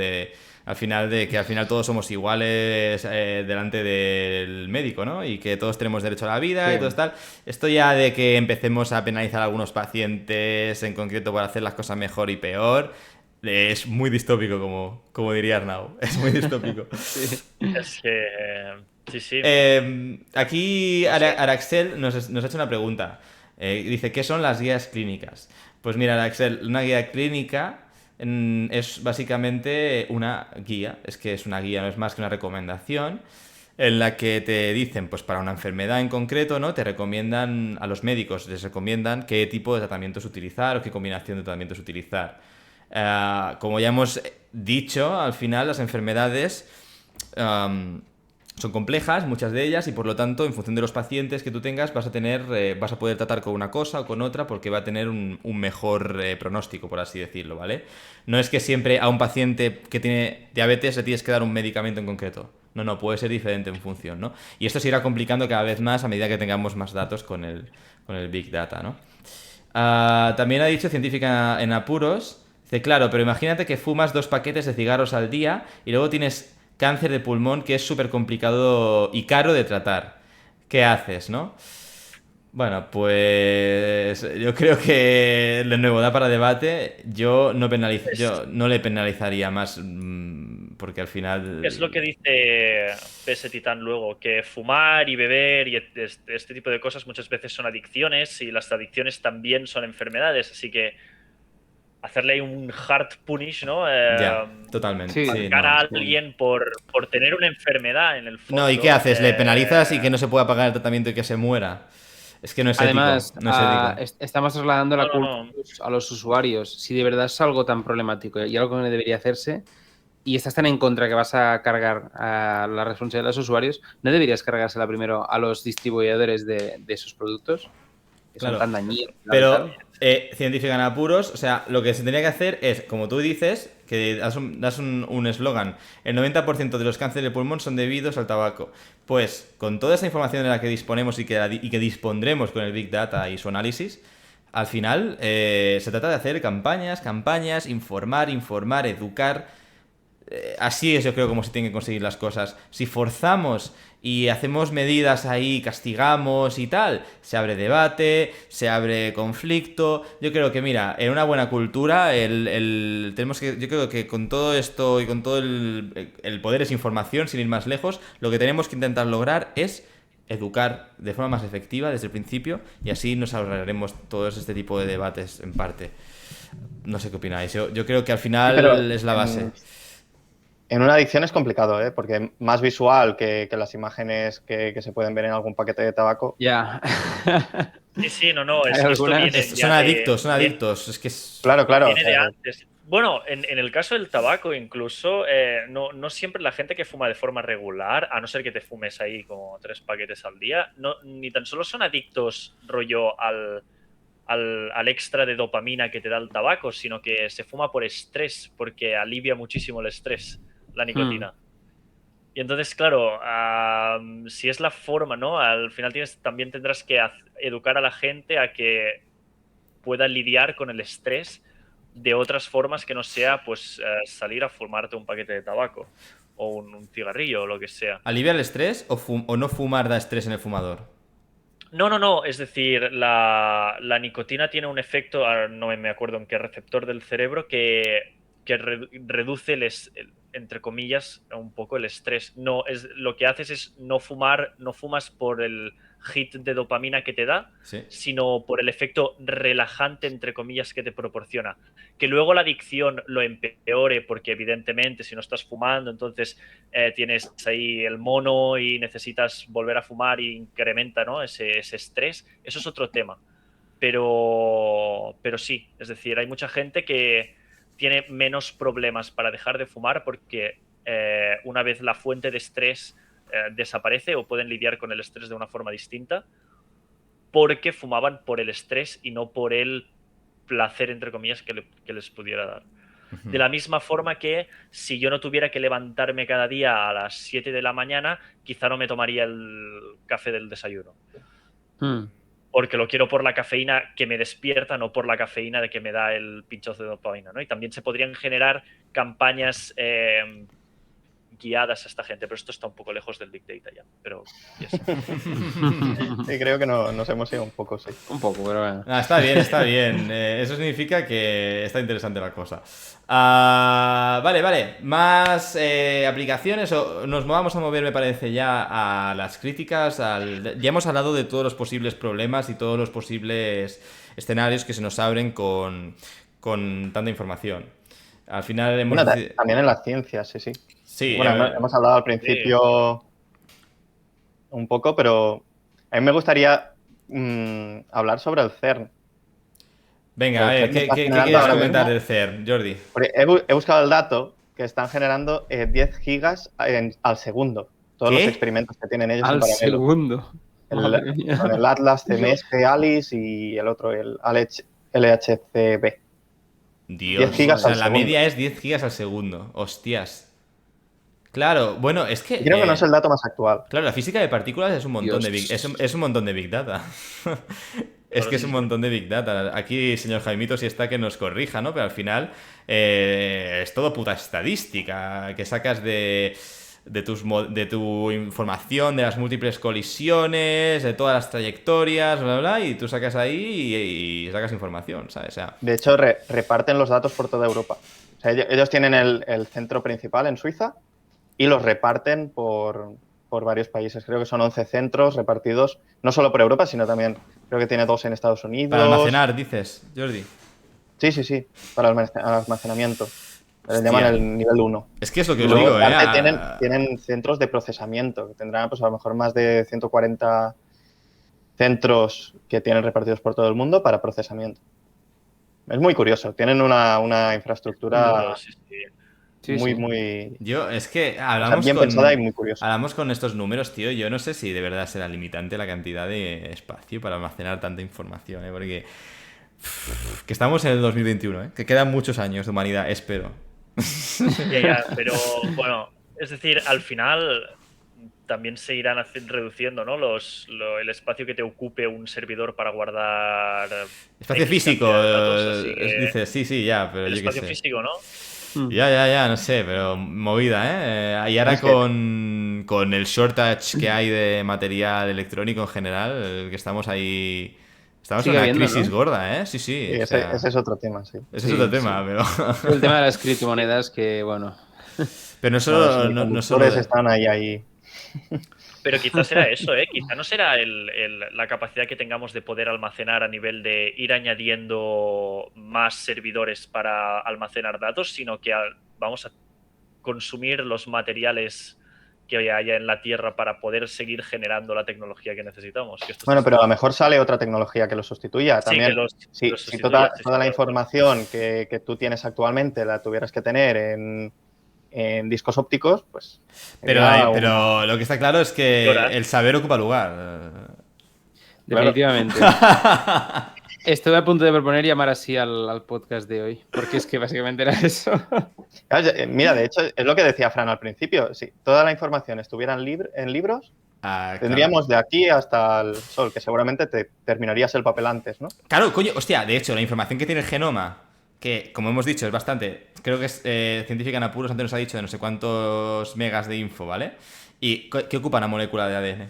al final de que al final todos somos iguales delante del médico, ¿no? Y que todos tenemos derecho a la vida y todo Sí. tal. Esto ya de que empecemos a penalizar a algunos pacientes en concreto por hacer las cosas mejor y peor, es muy distópico, como diría Arnau. Es muy distópico. Sí. Es que, sí, sí. Aquí No sé. Araxel nos ha hecho una pregunta. Dice, ¿qué son las guías clínicas? Pues mira, Araxel, una guía clínica es básicamente una guía. Es que es una guía, no es más que una recomendación en la que te dicen, pues para una enfermedad en concreto, ¿no? Te recomiendan, a los médicos les recomiendan qué tipo de tratamientos utilizar o qué combinación de tratamientos utilizar. Como ya hemos dicho, al final las enfermedades son complejas, muchas de ellas, y por lo tanto, en función de los pacientes que tú tengas, vas a poder tratar con una cosa o con otra porque va a tener un mejor pronóstico, por así decirlo, ¿vale? No es que siempre a un paciente que tiene diabetes le tienes que dar un medicamento en concreto. No, no, puede ser diferente en función, ¿no? Y esto se irá complicando cada vez más a medida que tengamos más datos con el Big Data, ¿no? También ha dicho científica en apuros, dice, claro, pero imagínate que fumas 2 paquetes de cigarros al día y luego tienes cáncer de pulmón que es súper complicado y caro de tratar. ¿Qué haces, no? Bueno, pues yo creo que de nuevo da para debate. Yo no le penalizaría más porque al Es lo final... que dice PS Titán luego, que fumar y beber y este tipo de cosas muchas veces son adicciones y las adicciones también son enfermedades, así que hacerle ahí un hard punish, ¿no? Ya, totalmente. Sí, Sí, Marcar a no. sí. alguien por tener una enfermedad en el No, ¿y qué fondo. haces? ¿Le penalizas y que no se pueda pagar el tratamiento y que se muera? Es que no es ético, Además, no es ético. estamos trasladando No, la no, culpa no. a los usuarios. Si de verdad es algo tan problemático y algo que no debería hacerse, y estás tan en contra que vas a cargar a la responsabilidad de los usuarios, ¿no deberías cargársela primero a los distribuidores de esos productos que son Claro. tan dañinos y Pero tal? científica en apuros, o sea, lo que se tendría que hacer es, como tú dices, que das un eslogan, el 90% de los cánceres de pulmón son debidos al tabaco. Pues con toda esa información de la que disponemos y que dispondremos con el Big Data y su análisis, al final se trata de hacer campañas, informar, educar. Así es, yo creo, como se tienen que conseguir las cosas. Si forzamos y hacemos medidas ahí, castigamos y tal, se abre debate, se abre conflicto. Yo creo que, mira, en una buena cultura, yo creo que con todo esto y con todo el poder es información, sin ir más lejos, lo que tenemos que intentar lograr es educar de forma más efectiva desde el principio y así nos ahorraremos todos este tipo de debates en parte. No sé qué opináis. Yo creo que al Sí, pero final es la base. en una adicción es complicado, ¿eh? Porque más visual que las imágenes que se pueden ver en algún paquete de tabaco. Ya. Sí, sí, no, no, Hay es que esto algunas. viene Son ya adictos, son adictos. Es que es... Claro, claro. O viene sea, de antes. Bueno, en el caso del tabaco, incluso, no siempre la gente que fuma de forma regular, a no ser que te fumes ahí como 3 paquetes al día, no, ni tan solo son adictos rollo al extra de dopamina que te da el tabaco, sino que se fuma por estrés, porque alivia muchísimo el estrés, la Hmm. nicotina. Y entonces, claro, si es la forma, ¿no? Al final también tendrás que educar a la gente a que pueda lidiar con el estrés de otras formas que no sea, pues, salir a fumarte un paquete de tabaco o un cigarrillo o lo que sea. ¿Alivia el estrés o no fumar da estrés en el fumador? No, no, no. Es decir, la nicotina tiene un efecto, ahora no me acuerdo en qué receptor del cerebro, que reduce entre comillas, un poco el estrés. No, lo que haces es no fumar, no fumas por el hit de dopamina que te da, Sí. sino por el efecto relajante, entre comillas, que te proporciona. Que luego la adicción lo empeore, porque evidentemente si no estás fumando, entonces tienes ahí el mono y necesitas volver a fumar y incrementa, ¿no? ese estrés, eso es otro tema. Pero sí, es decir, hay mucha gente que tiene menos problemas para dejar de fumar porque una vez la fuente de estrés desaparece o pueden lidiar con el estrés de una forma distinta porque fumaban por el estrés y no por el placer, entre comillas, que les pudiera dar. De la misma forma que si yo no tuviera que levantarme cada día a las 7 de la mañana, quizá no me tomaría el café del desayuno. Porque lo quiero por la cafeína que me despierta, no por la cafeína de que me da el pinchazo de dopamina, ¿no? Y también se podrían generar campañas guiadas a esta gente, pero esto está un poco lejos del Big Data ya. Pero yes. Sí, creo que nos hemos ido un poco, sí. Un poco, pero bueno. Está bien, está bien. Eso significa que está interesante la cosa. Vale. Más aplicaciones. Nos vamos a mover, me parece, ya a las críticas. Ya hemos hablado de todos los posibles problemas y todos los posibles escenarios que se nos abren con tanta información. Al final hemos... Bueno, también en las ciencias, sí. Sí, bueno, hemos hablado al principio un poco, pero a mí me gustaría hablar sobre el CERN. Venga, a ver, ¿qué quieres comentar del CERN, Jordi? He buscado el dato que están generando 10 gigas al segundo. Todos los experimentos que tienen ellos al en paralelo. Segundo. Con el Atlas, CMS, ALICE y el otro, el LHCb. Dios, 10 gigas la media es 10 gigas al segundo. Hostias. Claro, bueno, es que... Creo que no es el dato más actual. Claro, la física de partículas es un montón es un montón de Big Data. Es que es un montón de Big Data. Aquí, señor Jaimito, si está que nos corrija, ¿no? Pero al final es todo puta estadística que sacas de tu información, de las múltiples colisiones, de todas las trayectorias, bla, bla, y tú sacas ahí y sacas información, ¿sabes? O sea, de hecho, reparten los datos por toda Europa. O sea, ellos tienen el centro principal en Suiza y los reparten por varios países. Creo que son 11 centros repartidos, no solo por Europa, sino también creo que tiene 2 en Estados Unidos. Para almacenar, dices, Jordi. Sí, para almacenamiento. Le llaman el nivel 1. Es que es lo que os digo, tienen centros de procesamiento, que tendrán pues a lo mejor más de 140 centros que tienen repartidos por todo el mundo para procesamiento. Es muy curioso, tienen una infraestructura muy... Yo, es que hablamos bien pensada y muy curiosa. Hablamos con estos números, tío, yo no sé si de verdad será limitante la cantidad de espacio para almacenar tanta información, porque... Que estamos en el 2021, que quedan muchos años de humanidad, espero. Ya, pero bueno, es decir, al final también se irán reduciendo, ¿no? El espacio que te ocupe un servidor para guardar... Espacio físico, dices, sí, ya, pero el yo qué sé. espacio físico, ¿no? Ya, no sé, pero movida, ¿eh? Y ahora con el shortage que hay de material electrónico en general, que estamos ahí... Estamos en una crisis gorda, ¿eh? Sí. Ese es otro tema, sí. Ese es otro tema, pero... El tema de las criptomonedas que, bueno... Pero no solo... No solo están ahí. Pero quizás será eso, ¿eh? Quizá no será la capacidad que tengamos de poder almacenar a nivel de ir añadiendo más servidores para almacenar datos, sino que vamos a consumir los materiales que haya en la Tierra para poder seguir generando la tecnología que necesitamos. Bueno, pero a lo mejor sale otra tecnología que lo sustituya. También, si toda la información que tú tienes actualmente la tuvieras que tener en discos ópticos, pues... Pero lo que está claro es que el saber ocupa lugar. Definitivamente. Estoy a punto de proponer llamar así al podcast de hoy, porque es que básicamente era eso. Mira, de hecho, es lo que decía Fran al principio. Si toda la información estuviera en libros, tendríamos de aquí hasta el sol, que seguramente te terminarías el papel antes, ¿no? Claro, coño, hostia, de hecho, la información que tiene el genoma, que, como hemos dicho, es bastante... Creo que es científica en apuros, antes nos ha dicho de no sé cuántos megas de info, ¿vale? ¿Y qué ocupa una molécula de ADN?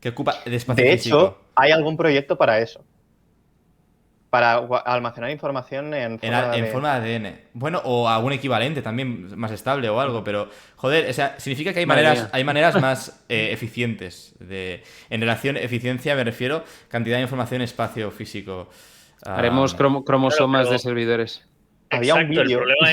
¿Qué ocupa de espacio físico? De hecho, hay algún proyecto para eso. Para almacenar información en forma de ADN. Bueno, o algún equivalente también más estable o algo, pero joder, o sea, significa que hay maneras más eficientes. En relación eficiencia me refiero cantidad de información, espacio físico. Haremos cromosomas de servidores. Había un vídeo. El problema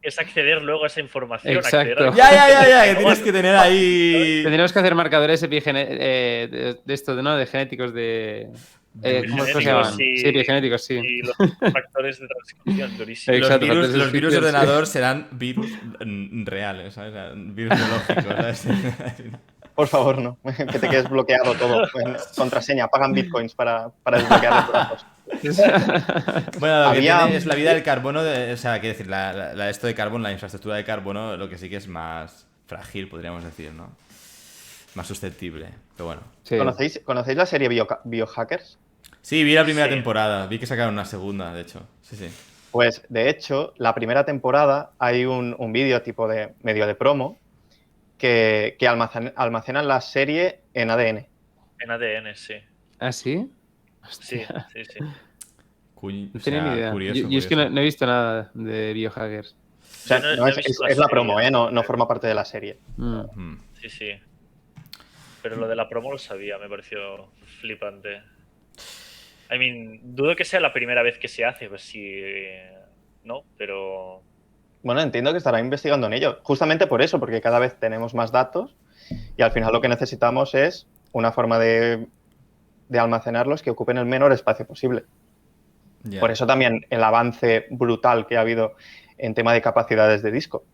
es acceder luego a esa información. Exacto. Ya, que tienes que tener ahí... Tendríamos que hacer marcadores de esto, ¿no? De genéticos de... ¿Cómo se Biogenéticos llaman? y- Sí, biogenéticos, sí. Y los factores de transcripción durísimos. Exacto. Los virus de Sí. ordenador serán virus reales, ¿sabes? O sea, virus biológicos, ¿sabes? Por favor, no. Que te quedes bloqueado todo. En contraseña, pagan bitcoins para desbloquear los brazos. Bueno, lo que Había- tiene es la vida del carbono, o sea, quiero decir, esto de carbono, la infraestructura de carbono, lo que sí que es más frágil, podríamos decir, ¿no? Más susceptible, pero bueno. Sí. ¿Conocéis la serie Biohackers? Sí, vi la primera Sí. temporada, vi que sacaron una segunda, de hecho. Sí, sí. Pues, de hecho, la primera temporada hay un vídeo tipo de medio de promo que almacenan la serie en ADN. En ADN, sí. ¿Ah, sí? Sí, sí, sí. No tenía ni idea. Curioso, Yo es que curioso. no he visto nada de biohackers. O sea, Yo no he es, visto es la serie, promo, no forma parte de la serie. Mm. Mm. Sí, sí. Pero lo de la promo lo sabía, me pareció flipante. I mean, dudo que sea la primera vez que se hace, pues sí. No, pero. Bueno, entiendo que estará investigando en ello. Justamente por eso, porque cada vez tenemos más datos y al final lo que necesitamos es una forma de almacenarlos que ocupen el menor espacio posible. Ya. Por eso también el avance brutal que ha habido en tema de capacidades de disco.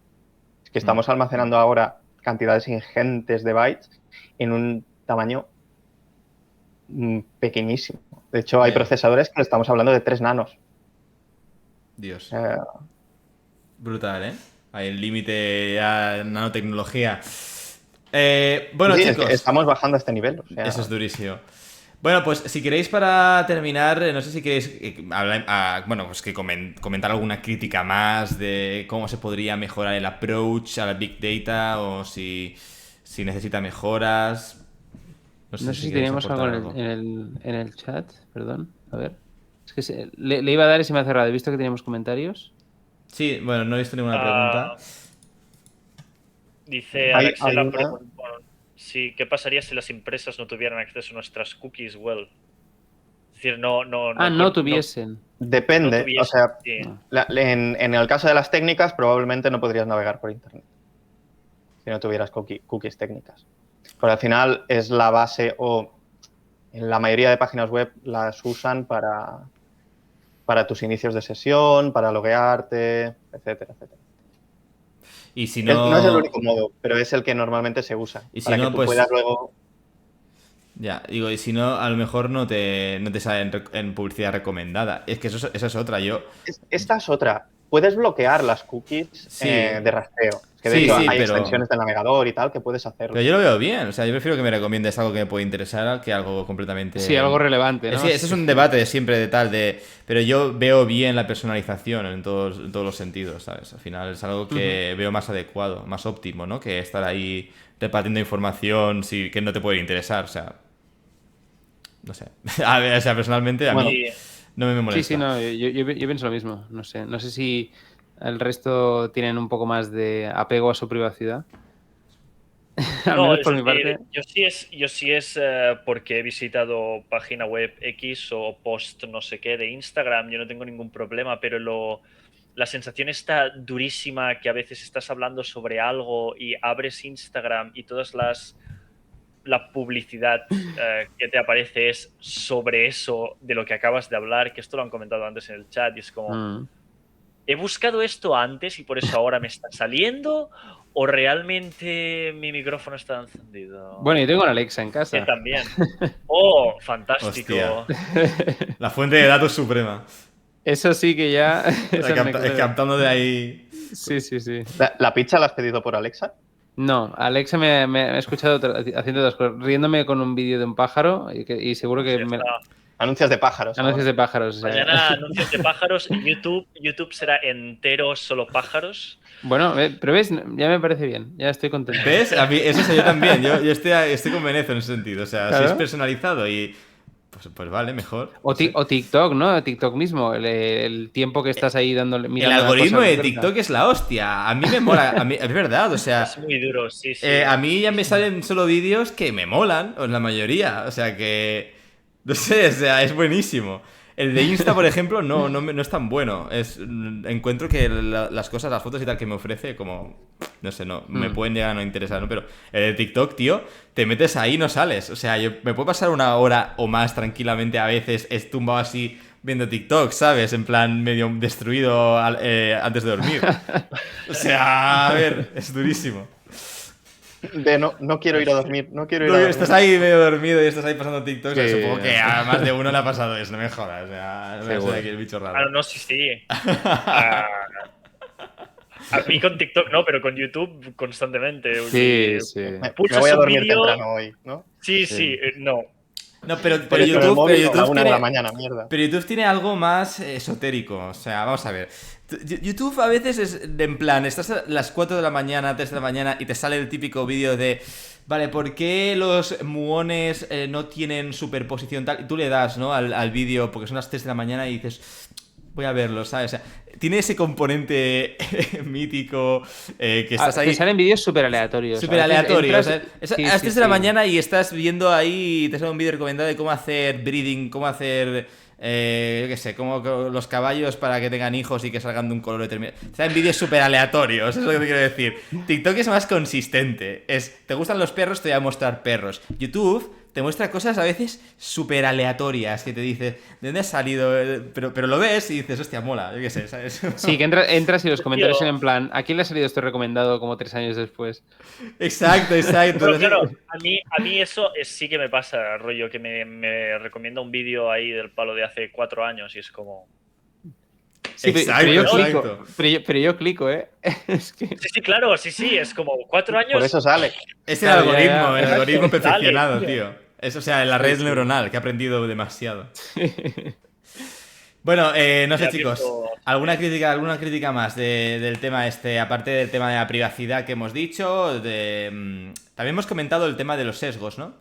Es que estamos almacenando ahora cantidades ingentes de bytes en un tamaño pequeñísimo. De hecho, hay Ya. procesadores que estamos hablando de 3 nanos. Dios. Eh, Brutal, ¿eh? Hay el límite ya nanotecnología. Bueno, sí, es chicos. que estamos bajando a este nivel. O sea, Eso es durísimo. Bueno, pues si queréis para terminar, no sé si queréis pues que comentar alguna crítica más de cómo se podría mejorar el approach a la Big Data o si necesita mejoras. No sé si queréis teníamos algo aportar en el chat, perdón. A ver. Es que le iba a dar y se me ha cerrado. He visto que teníamos comentarios. Sí, bueno, no he visto ninguna Ah, pregunta. Dice Hay Alexela, una- bueno, sí, ¿qué pasaría si las empresas no tuvieran acceso a nuestras cookies? Well, es decir, no Tuviesen. depende. no tuviesen, O sea, sí. No. en el caso de las técnicas, probablemente no podrías navegar por Internet si no tuvieras cookies técnicas. Pero al final es la base o en la mayoría de páginas web las usan para tus inicios de sesión, para loguearte, etcétera, etcétera. Y si No es el único modo, pero es el que normalmente se usa. Y si para no, que tú pues- puedas luego... Ya, digo, y si no, a lo mejor no te sale en publicidad recomendada. Es que esa es otra. Esta es otra. Puedes bloquear las cookies Sí. de rastreo. Es que de Sí, hecho sí, hay pero- extensiones del navegador y tal que puedes hacerlo. Pero yo lo veo bien, o sea, yo prefiero que me recomiendes algo que me puede interesar que algo completamente... Sí, algo relevante, ¿no? Es que ese es un debate siempre de tal, pero yo veo bien la personalización en todos los sentidos, ¿sabes? Al final es algo que veo más adecuado, más óptimo, ¿no? Que estar ahí repartiendo información que no te puede interesar, o sea... No sé. A ver, o sea, personalmente a Bueno, mí no me molesta. Sí, no, yo pienso lo mismo. No sé si el resto tienen un poco más de apego a su privacidad. Al No, menos es por mi decir, parte. yo sí es porque he visitado página web X o post no sé qué de Instagram, yo no tengo ningún problema, pero la sensación está durísima que a veces estás hablando sobre algo y abres Instagram y la publicidad que te aparece es sobre eso de lo que acabas de hablar, que esto lo han comentado antes en el chat y es como... Mm. ¿He buscado esto antes y por eso ahora me está saliendo? ¿O realmente mi micrófono está encendido? Bueno, yo tengo una Alexa en Que casa. también. ¡Oh, fantástico! Hostia. La fuente de datos suprema. Eso sí que ya... esa anécdota. Captando de ahí... Sí. ¿La pizza la has pedido por Alexa? No, Alexa me ha escuchado haciendo otras cosas, riéndome con un vídeo de un pájaro y seguro que... Ya está. Anuncios de pájaros. Anuncios ahora. de pájaros. O sea, Mañana anuncios de pájaros. YouTube será entero solo pájaros. Bueno, pero ves, ya me parece bien, ya estoy contento. ¿Ves? A mí, eso soy yo también. Yo estoy con Venezo en ese sentido. O sea, Claro. si es personalizado y... Pues vale, mejor. O, No sé. o TikTok, ¿no? TikTok mismo, el tiempo que estás ahí dándole... El mirando las algoritmo cosas de cerca. TikTok es la hostia. A mí me mola. Es verdad, o sea... Es muy duro, sí, sí. A mí ya me salen solo vídeos que me molan, o la mayoría. O sea que... No sé, o sea, es buenísimo. El de Insta, por ejemplo, no es tan bueno. Encuentro que las cosas, las fotos y tal que me ofrece, como... no sé, no, me pueden llegar a no interesar, ¿no? Pero el de TikTok, tío, te metes ahí y no sales. O sea, me puedo pasar una hora o más tranquilamente a veces tumbado así viendo TikTok, ¿sabes? En plan medio destruido antes de dormir. O sea, a ver, es durísimo. No quiero ir a dormir, no quiero ir No, a dormir. estás ahí medio dormido y estás ahí pasando TikTok. Sí. Supongo que a más de uno le ha pasado eso, no me jodas. O sea, no Seguro. sé aquí el bicho Ah, raro. no, sí. A mí con TikTok no, pero con YouTube constantemente. Sí, sí. Me Pulsas voy a un dormir vídeo- temprano hoy, ¿no? Sí, Sí. no. No, pero Con el YouTube, móvil a la YouTube 1 de la tiene, mañana, mierda. pero YouTube tiene algo más esotérico. O sea, vamos a ver. YouTube a veces es en plan, estás a las 4 de la mañana, 3 de la mañana y te sale el típico vídeo de, vale, ¿por qué los muones no tienen superposición tal? Y tú le das, ¿no? Al vídeo porque son las 3 de la mañana y dices, voy a verlo, ¿sabes? O sea, tiene ese componente mítico que estás ahí. Te salen vídeos súper aleatorios. Súper A veces aleatorio. entras- O sea, es Sí, a las sí, 3 de la sí. mañana y estás viendo ahí y te sale un vídeo recomendado de cómo hacer breeding, cómo hacer, yo qué sé, cómo los caballos para que tengan hijos y que salgan de un color determinado. Salen vídeos súper aleatorios, es lo que te quiero decir. TikTok es más consistente. ¿Te gustan los perros? Te voy a mostrar perros. YouTube te muestra cosas a veces súper aleatorias que te dice, ¿de dónde has salido? Pero lo ves y dices, hostia, mola, yo qué sé, ¿sabes? Sí, que entras y los comentarios Tío. son en plan, ¿a quién le ha salido esto recomendado como 3 años después? Exacto. Pero claro, a mí eso sí que me pasa, rollo, que me recomienda un vídeo ahí del palo de hace 4 años y es como... Sí, Exacto, pero yo exacto. clico, pero yo clico, ¿eh? Es que... Sí, claro, sí, es como 4 años... Por eso sale. Es el Claro, algoritmo, ya. el algoritmo Dale, perfeccionado, tío. tío. Es, o sea, la Sí, red sí. neuronal que ha aprendido demasiado. Bueno, no sé, Ya chicos. pienso- ¿Alguna crítica más del tema este? Aparte del tema de la privacidad que hemos dicho, también hemos comentado el tema de los sesgos, ¿no?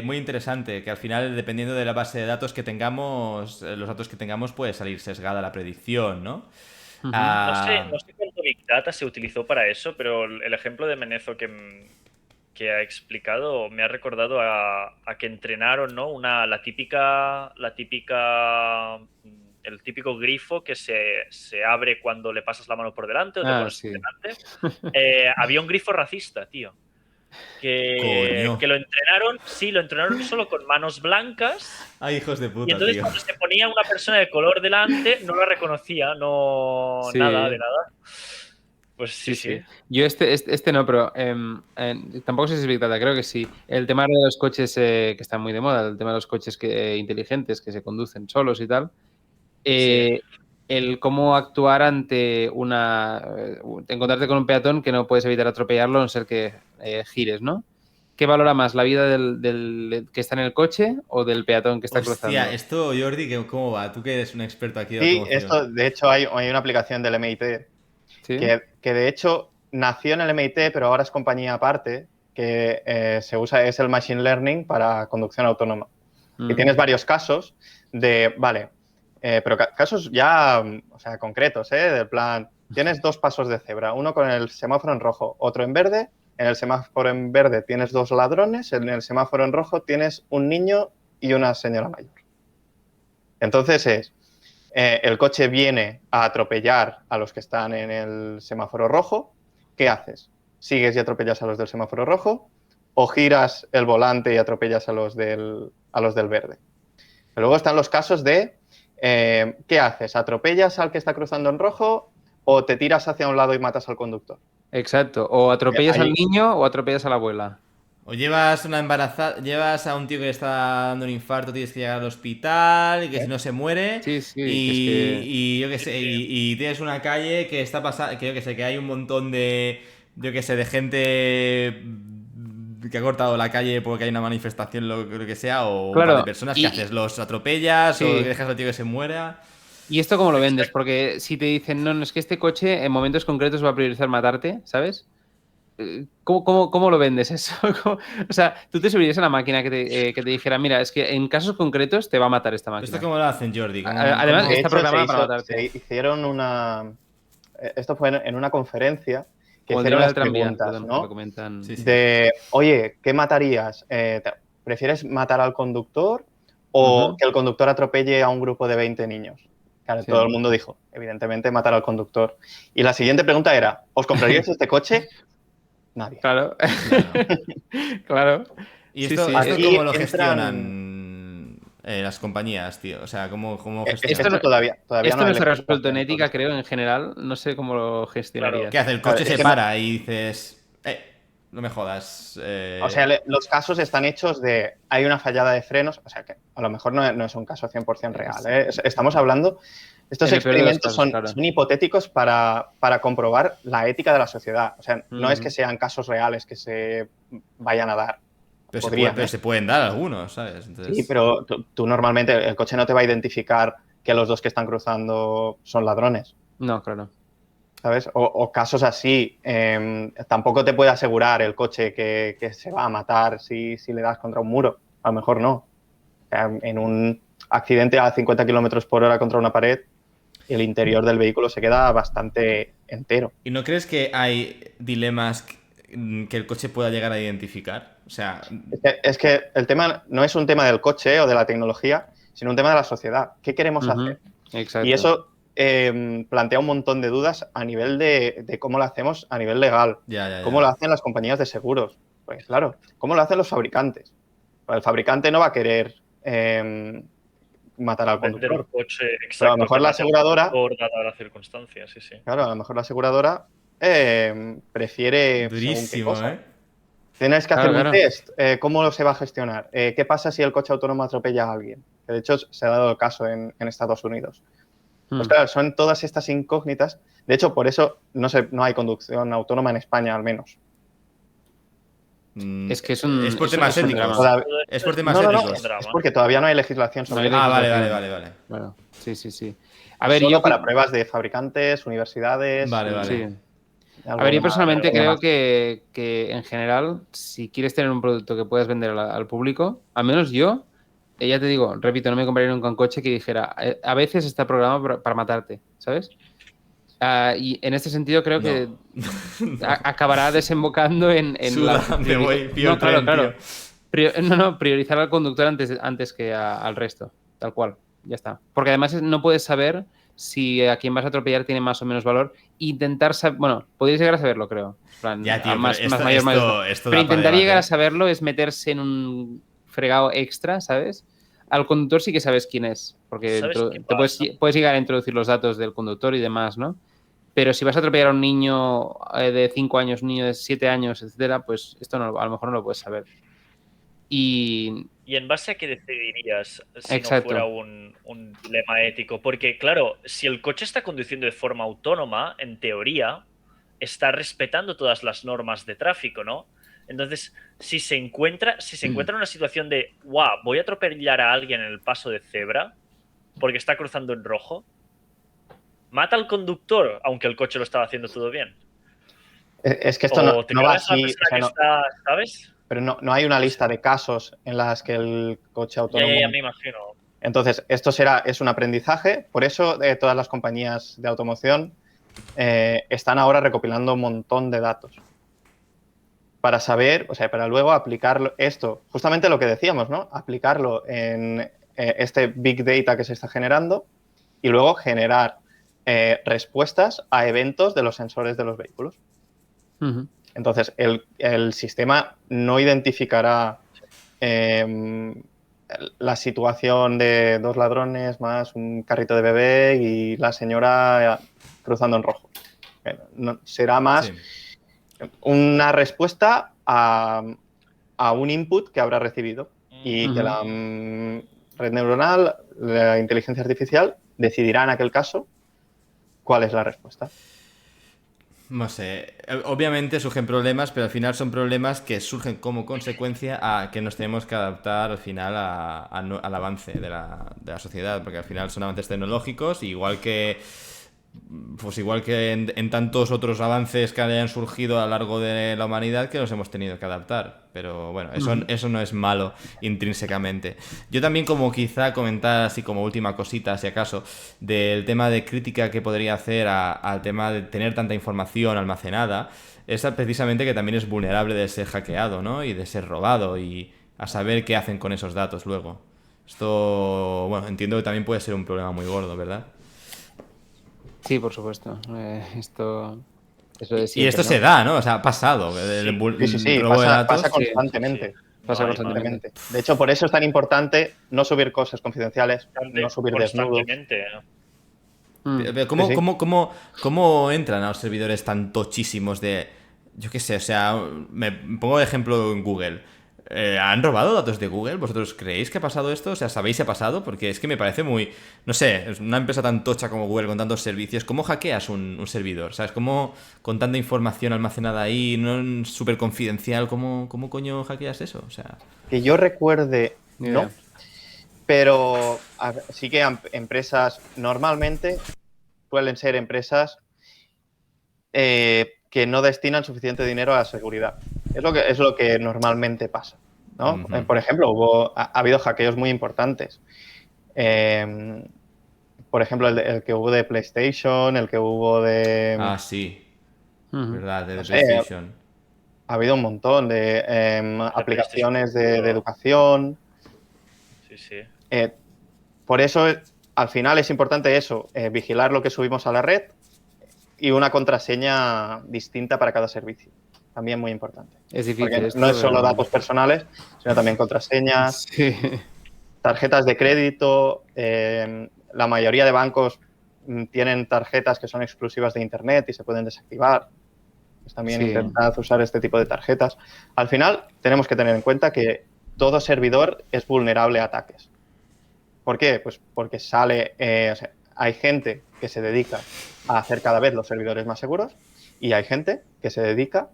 Muy interesante, que al final, dependiendo de la base de datos que tengamos, los datos que tengamos, puede salir sesgada la predicción, ¿no? Ujú. No sé cuánto Big Data se utilizó para eso, pero el ejemplo de Menezo que ha explicado me ha recordado a que entrenaron, ¿no? El típico grifo que se abre cuando le pasas la mano por delante o te pones Sí. delante. Había un grifo racista, tío. Coño. Que lo entrenaron solo con manos blancas. Ay, hijos de Y puta, entonces tío. cuando se ponía una persona de color delante, no la reconocía, no Sí. nada de nada. Pues sí. Yo este no, pero tampoco sé si es Big Data, creo que sí. El tema de los coches que está muy de moda, el tema de los coches inteligentes que se conducen solos y tal. El cómo actuar ante encontrarte con un peatón que no puedes evitar atropellarlo a no ser que gires, ¿no? ¿Qué valora más, la vida del que está en el coche o del peatón que está cruzando? Hostia, esto, Jordi, ¿cómo va? Tú que eres un experto aquí de Sí, automoción. esto, de hecho, hay una aplicación del MIT ¿Sí? que de hecho nació en el MIT, pero ahora es compañía aparte, que se usa, es el Machine Learning para conducción autónoma. Y tienes varios casos pero casos ya, o sea, concretos, del plan, tienes 2 pasos de cebra, uno con el semáforo en rojo, otro en verde. En el semáforo en verde tienes 2 ladrones, en el semáforo en rojo tienes un niño y una señora mayor. Entonces el coche viene a atropellar a los que están en el semáforo rojo. ¿Qué haces? ¿Sigues y atropellas a los del semáforo rojo? ¿O giras el volante y atropellas a los del verde? Pero luego están los casos de ¿qué haces? ¿Atropellas al que está cruzando en rojo o te tiras hacia un lado y matas al conductor? Exacto. O atropellas Ahí- al niño o atropellas a la abuela. O llevas una embarazada, llevas a un tío que le está dando un infarto, tienes que llegar al hospital, y que si no se muere. Sí, sí, Y, que es que- y yo qué sé, y tienes una calle que está pasando, que yo que sé, que hay un montón de, yo que sé, de gente que ha cortado la calle porque hay una manifestación, lo que sea, o un Claro, par de personas. y- ¿Qué haces? ¿Los atropellas Sí. o dejas al tío que se muera? ¿Y esto cómo lo vendes? Porque si te dicen, no, es que este coche en momentos concretos va a priorizar matarte, ¿sabes? ¿Cómo lo vendes eso? O sea, tú te subirías a la máquina que te dijera, mira, es que en casos concretos te va a matar esta máquina. ¿Esto cómo lo hacen, Jordi? Además, De está hecho, programada para matarte. se hicieron esto fue en una conferencia que Como el hicieron dilema las del tranvía, preguntas, perdón, que ¿no? lo comentan. Sí, sí. De, oye, ¿qué matarías? ¿Prefieres matar al conductor o Ujú. que el conductor atropelle a un grupo de 20 niños? Claro, Sí. todo el mundo dijo, evidentemente, matar al conductor. Y la siguiente pregunta era, ¿os compraríais este coche? Nadie. Claro. Claro. Claro. ¿Y Sí, esto, sí. esto Aquí cómo lo entran- gestionan las compañías, tío? O sea, ¿cómo gestionan? Esto no- todavía Esto no no hay está resuelto en legislación ética, sobre creo, en general. No sé cómo lo gestionarías. ¿Qué hace? El Claro, coche es se que para y dices, no me jodas. O sea, los casos están hechos de hay una fallada de frenos, o sea que a lo mejor no es un caso 100% real. ¿Eh? Estamos hablando, estos En el peor de los experimentos casos, claro. son hipotéticos para comprobar la ética de la sociedad. O sea, no es que Ujú. sean casos reales que se vayan a dar. pero Podrían, pero ¿eh? se pueden dar algunos, ¿sabes? Entonces, Sí, pero tú normalmente el coche no te va a identificar que los dos que están cruzando son ladrones. No, claro. ¿Sabes? O casos así, tampoco te puede asegurar el coche que se va a matar si le das contra un muro. A lo mejor no. O sea, en un accidente a 50 kilómetros por hora contra una pared, el interior del vehículo se queda bastante entero. ¿Y no crees que hay dilemas que el coche pueda llegar a identificar? O sea, Es que el tema no es un tema del coche o de la tecnología, sino un tema de la sociedad. ¿Qué queremos Ujú. hacer? Exacto. Y eso plantea un montón de dudas a nivel de cómo lo hacemos a nivel legal. ya. ¿Cómo lo hacen las compañías de seguros? Pues claro, ¿cómo lo hacen los fabricantes? Pues el fabricante no va a querer matar al Vender un conductor. coche exacto. Pero a lo mejor que la mate al aseguradora, conductor, dadas las circunstancias, sí. claro, a lo mejor la aseguradora prefiere según qué durísimo, cosa. ¿eh? Tienes que hacer Claro, un test. ¿Cómo se va a gestionar? ¿Qué pasa si el coche autónomo atropella a alguien? Que de hecho se ha dado el caso en Estados Unidos. Pues claro, son todas estas incógnitas. De hecho, por eso no hay conducción autónoma en España, al menos. Es que es un- Es por es- temas es un éticos. drama. Es por temas No, éticos. es drama. es porque todavía no hay legislación No sobre hay eso. Ah, vale. legislación. Claro. Sí. A ver, Solo yo para pruebas de fabricantes, universidades. Vale, y vale. Sí. A ver, yo alguna personalmente pequeña creo más. que en general, si quieres tener un producto que puedas vender al público, al menos yo, ya te digo, repito, no me compraría nunca un coche que dijera, a veces está programado para matarte, ¿sabes? Y en este sentido creo que acabará desembocando en Suda, me voy, pillo No, el tren, claro. tío. Priorizar al conductor antes que al resto, tal cual, ya está. Porque además no puedes saber si a quien vas a atropellar tiene más o menos valor. Intentar saber, bueno, podrías llegar a saberlo, creo. En plan, Ya, tío, más pero mayor, mayor. esto Pero da para intentar llegar debate. a saberlo es meterse en un fregado extra, ¿sabes? Al conductor sí que sabes quién es, porque ¿Sabes qué te pasa? puedes llegar a introducir los datos del conductor y demás, ¿no? Pero si vas a atropellar a un niño de 5 años, un niño de 7 años, etcétera, pues esto a lo mejor no lo puedes saber. Y ¿Y en base a qué decidirías si Exacto. no fuera un dilema ético? Porque, claro, si el coche está conduciendo de forma autónoma, en teoría, está respetando todas las normas de tráfico, ¿no? Entonces, si se encuentra en una situación de, guau, voy a atropellar a alguien en el paso de cebra porque está cruzando en rojo, mata al conductor, aunque el coche lo estaba haciendo todo bien. Es que esto O te no va cargas a la así. persona O sea, que no, está, ¿sabes? pero no hay una lista de casos en las que el coche autónomo. Ya, me imagino. Entonces, es un aprendizaje. Por eso todas las compañías de automoción están ahora recopilando un montón de datos para saber, o sea, para luego aplicarlo esto, justamente lo que decíamos, ¿no? Aplicarlo en este big data que se está generando y luego generar respuestas a eventos de los sensores de los vehículos. Ujú. Entonces, el sistema no identificará la situación de dos ladrones más un carrito de bebé y la señora cruzando en rojo. Será más Sí. una respuesta a un input que habrá recibido y que Ujú. la red neuronal, la inteligencia artificial, decidirá en aquel caso cuál es la respuesta. No sé, obviamente surgen problemas, pero al final son problemas que surgen como consecuencia a que nos tenemos que adaptar al final al avance de la sociedad, porque al final son avances tecnológicos, igual que en tantos otros avances que hayan surgido a lo largo de la humanidad que nos hemos tenido que adaptar. Pero bueno, eso no es malo intrínsecamente. Yo también como quizá comentar así como última cosita, si acaso, del tema de crítica que podría hacer al tema de tener tanta información almacenada, es precisamente que también es vulnerable de ser hackeado, ¿no? Y de ser robado y a saber qué hacen con esos datos luego. Esto, bueno, entiendo que también puede ser un problema muy gordo, ¿verdad? Sí, por supuesto. Eso de Y siempre, esto ¿no? se da, ¿no? O sea, ha pasado. Sí, Robo de datos. pasa Sí, constantemente. Pasa No, constantemente. De hecho, por eso es tan importante no subir cosas confidenciales, no subir desnudos. constantemente. Pero Sí, sí. ¿cómo entran a los servidores tan tochísimos de... Yo qué sé, o sea, me pongo de ejemplo en Google. ¿Han robado datos de Google? ¿Vosotros creéis que ha pasado esto? O sea, ¿sabéis si ha pasado? Porque es que me parece muy... No sé, es una empresa tan tocha como Google con tantos servicios. ¿Cómo hackeas un servidor? ¿Sabes? ¿Cómo con tanta información almacenada ahí, no súper confidencial, ¿cómo coño hackeas eso? O sea... Que yo recuerde, Ni no, idea. pero sí que empresas normalmente suelen ser empresas que no destinan suficiente dinero a la seguridad. Es lo que normalmente pasa, ¿no? Ujú. Por ejemplo, ha habido hackeos muy importantes. Eh, por ejemplo, el que hubo de PlayStation, el que hubo de... Ah, sí. Ujú. ¿Verdad? De No sé, PlayStation. ha habido un montón de De PlayStation aplicaciones de seguro. educación. Sí, sí. Eh, por eso, al final es importante eso, vigilar lo que subimos a la red y una contraseña distinta para cada servicio. También muy importante. Es Porque difícil esto, no es solo pero... datos personales, sino también contraseñas, Sí. tarjetas de crédito. La mayoría de bancos tienen tarjetas que son exclusivas de Internet y se pueden desactivar. Pues también Sí. intentad usar este tipo de tarjetas. Al final, tenemos que tener en cuenta que todo servidor es vulnerable a ataques. ¿Por qué? Pues porque o sea, hay gente que se dedica a hacer cada vez los servidores más seguros y hay gente que se dedica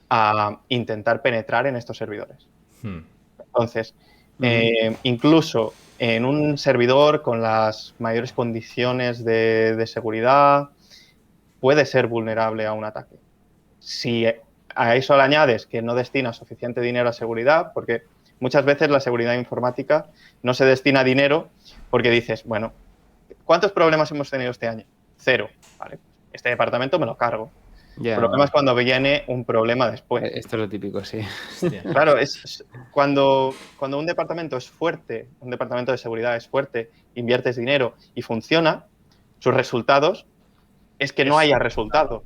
a intentar penetrar en estos servidores. Hmm. Entonces, Ujú. incluso en un servidor con las mayores condiciones de seguridad, puede ser vulnerable a un ataque. Si a eso le añades que no destina suficiente dinero a seguridad, porque muchas veces la seguridad informática no se destina dinero porque dices, bueno, ¿cuántos problemas hemos tenido este año? 0. Vale, este departamento me lo cargo. El Ya. problema es cuando viene un problema después. Esto es lo típico, sí. Hostia. Claro, cuando un departamento es fuerte, un departamento de seguridad es fuerte, inviertes dinero y funciona, sus resultados es que no haya resultado.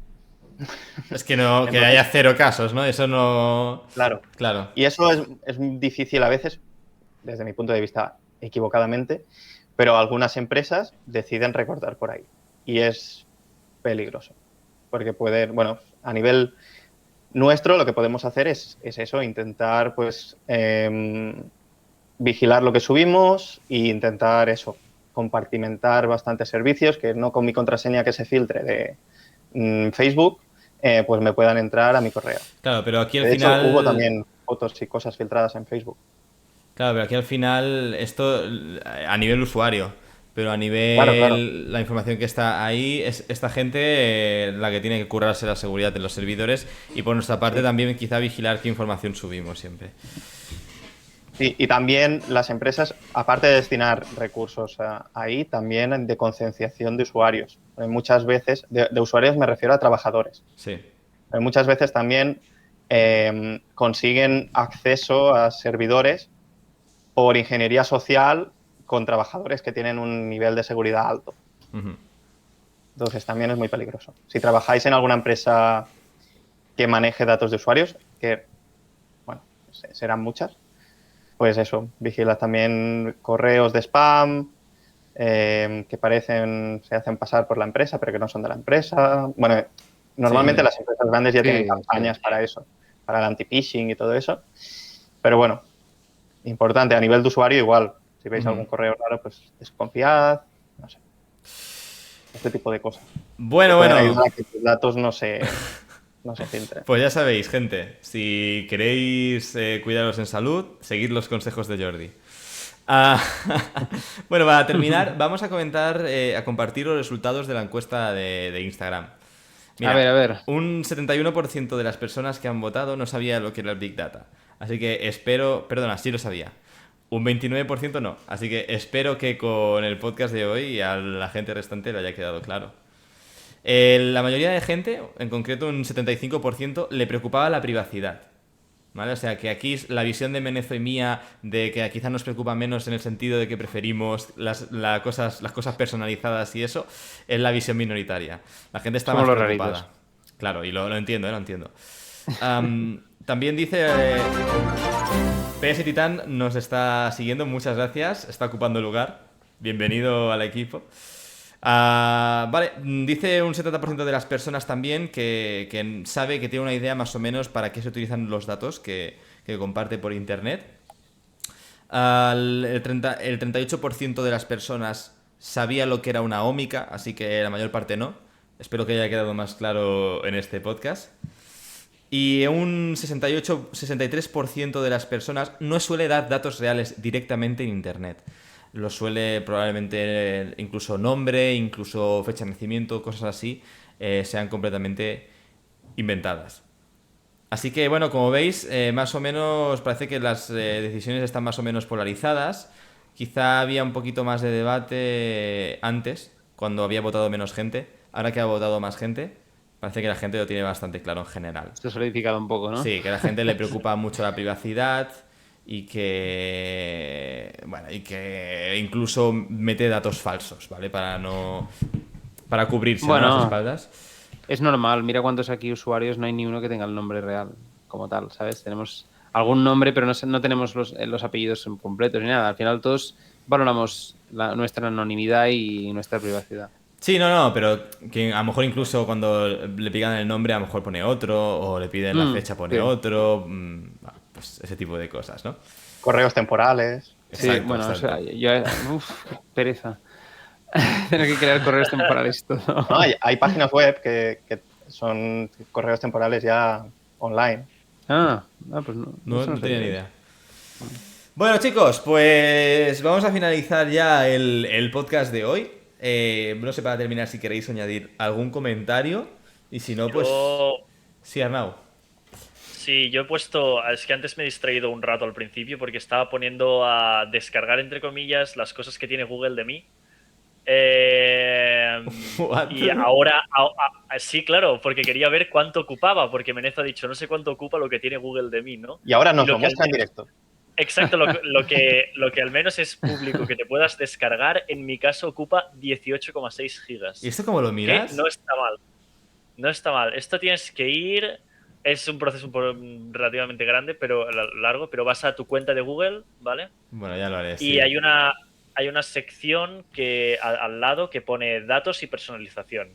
Es que no, que Entonces, haya 0 casos, ¿no? Eso no. claro. Claro. Y eso es difícil a veces, desde mi punto de vista, equivocadamente, pero algunas empresas deciden recortar por ahí. Y es peligroso. Porque bueno, a nivel nuestro lo que podemos hacer es eso, intentar pues vigilar lo que subimos e intentar eso, compartimentar bastantes servicios, que no con mi contraseña que se filtre de Facebook, pues me puedan entrar a mi correo. Claro, pero aquí al De hecho, hubo final. también fotos y cosas filtradas en Facebook. Claro, pero aquí al final, esto a nivel usuario, pero a Claro, claro. nivel la información que está ahí, es esta gente la que tiene que currarse la seguridad de los servidores y por nuestra parte Sí. también quizá vigilar qué información subimos siempre. Sí, y también las empresas, aparte de destinar recursos ahí, también de concienciación de usuarios. Muchas veces, de usuarios me refiero a trabajadores. Sí. Muchas veces también consiguen acceso a servidores por ingeniería social con trabajadores que tienen un nivel de seguridad alto. Ujú. Entonces también es muy peligroso. Si trabajáis en alguna empresa que maneje datos de usuarios, que bueno, serán muchas, pues eso, vigilad también correos de spam que se hacen pasar por la empresa, pero que no son de la empresa. Bueno, normalmente Sí. las empresas grandes ya Sí, tienen campañas sí. para eso, para el anti-phishing y todo eso. Pero bueno, importante, a nivel de usuario igual. Si veis Ujú. algún correo raro, pues desconfiad, no sé, este tipo de cosas. Que Bueno, pueden bueno. ayudar a que tus datos no se filtren. Pues ya sabéis, gente, si queréis cuidaros en salud, seguid los consejos de Jordi. Ah, bueno, para terminar, vamos a comentar, a compartir los resultados de la encuesta de Instagram. A Mira, ver. un 71% de las personas que han votado no sabía lo que era el Big Data. Así que espero, perdona, sí lo sabía. Un 29% no. Así que espero que con el podcast de hoy a la gente restante le haya quedado claro. La mayoría de gente, en concreto un 75%, le preocupaba la privacidad. ¿vale? O sea, que aquí la visión de Menezo y mía de que quizá nos preocupa menos en el sentido de que preferimos las cosas personalizadas y eso, es la visión minoritaria. La gente está Somos más los preocupada. raritos. Claro, y lo entiendo, lo entiendo. También dice... PS Titán nos está siguiendo, muchas gracias, está ocupando lugar. Bienvenido al equipo. Vale, dice un 70% de las personas también que sabe, que tiene una idea más o menos para qué se utilizan los datos que comparte por internet. El 38% de las personas sabía lo que era una ómica, así que la mayor parte no. Espero que haya quedado más claro en este podcast. Y un 63% de las personas no suele dar datos reales directamente en internet. Lo suele probablemente incluso nombre, incluso fecha de nacimiento, cosas así, sean completamente inventadas. Así que bueno, como veis, más o menos parece que las decisiones están más o menos polarizadas. Quizá había un poquito más de debate antes, cuando había votado menos gente. Ahora que ha votado más gente, parece que la gente lo tiene bastante claro en general. Esto ha solidificado un poco, ¿no? Sí, que a la gente le preocupa mucho la privacidad y que incluso mete datos falsos, ¿vale? Para cubrirse, ¿no? Bueno. Las espaldas. Es normal, mira cuántos aquí usuarios, no hay ni uno que tenga el nombre real como tal, ¿sabes? Tenemos algún nombre, pero no tenemos los apellidos completos ni nada. Al final todos valoramos nuestra anonimidad y nuestra privacidad. Sí, no, pero que a lo mejor incluso cuando le pidan el nombre a lo mejor pone otro, o le piden la fecha pone sí. otro, pues ese tipo de cosas, ¿no? Correos temporales. Sí, Exacto, bueno, exacto. o sea, qué pereza. Tener que crear correos temporales y todo. No, hay páginas web que son correos temporales ya online. Pues no. No eso tenía sabía. ni idea. Bueno, chicos, pues vamos a finalizar ya el podcast de hoy. No sé, para terminar, si queréis añadir algún comentario. Y si no, pues... Sí, Arnau. Sí, yo he puesto. Es que antes me he distraído un rato al principio porque estaba poniendo a descargar, entre comillas, las cosas que tiene Google de mí. What? Y ahora. Sí, claro, porque quería ver cuánto ocupaba. Porque Menez ha dicho, no sé cuánto ocupa lo que tiene Google de mí, ¿no? Y ahora nos lo lo que al muestra en menos- directo. Exacto, lo que al menos es público que te puedas descargar, en mi caso ocupa 18,6 gigas. ¿Y esto cómo lo Que miras? no está mal. No está mal. Esto tienes que ir. Es un proceso relativamente grande, pero largo, pero vas a tu cuenta de Google, ¿vale? Bueno, ya lo haré, sí. Y hay una sección que al lado que pone datos y personalización.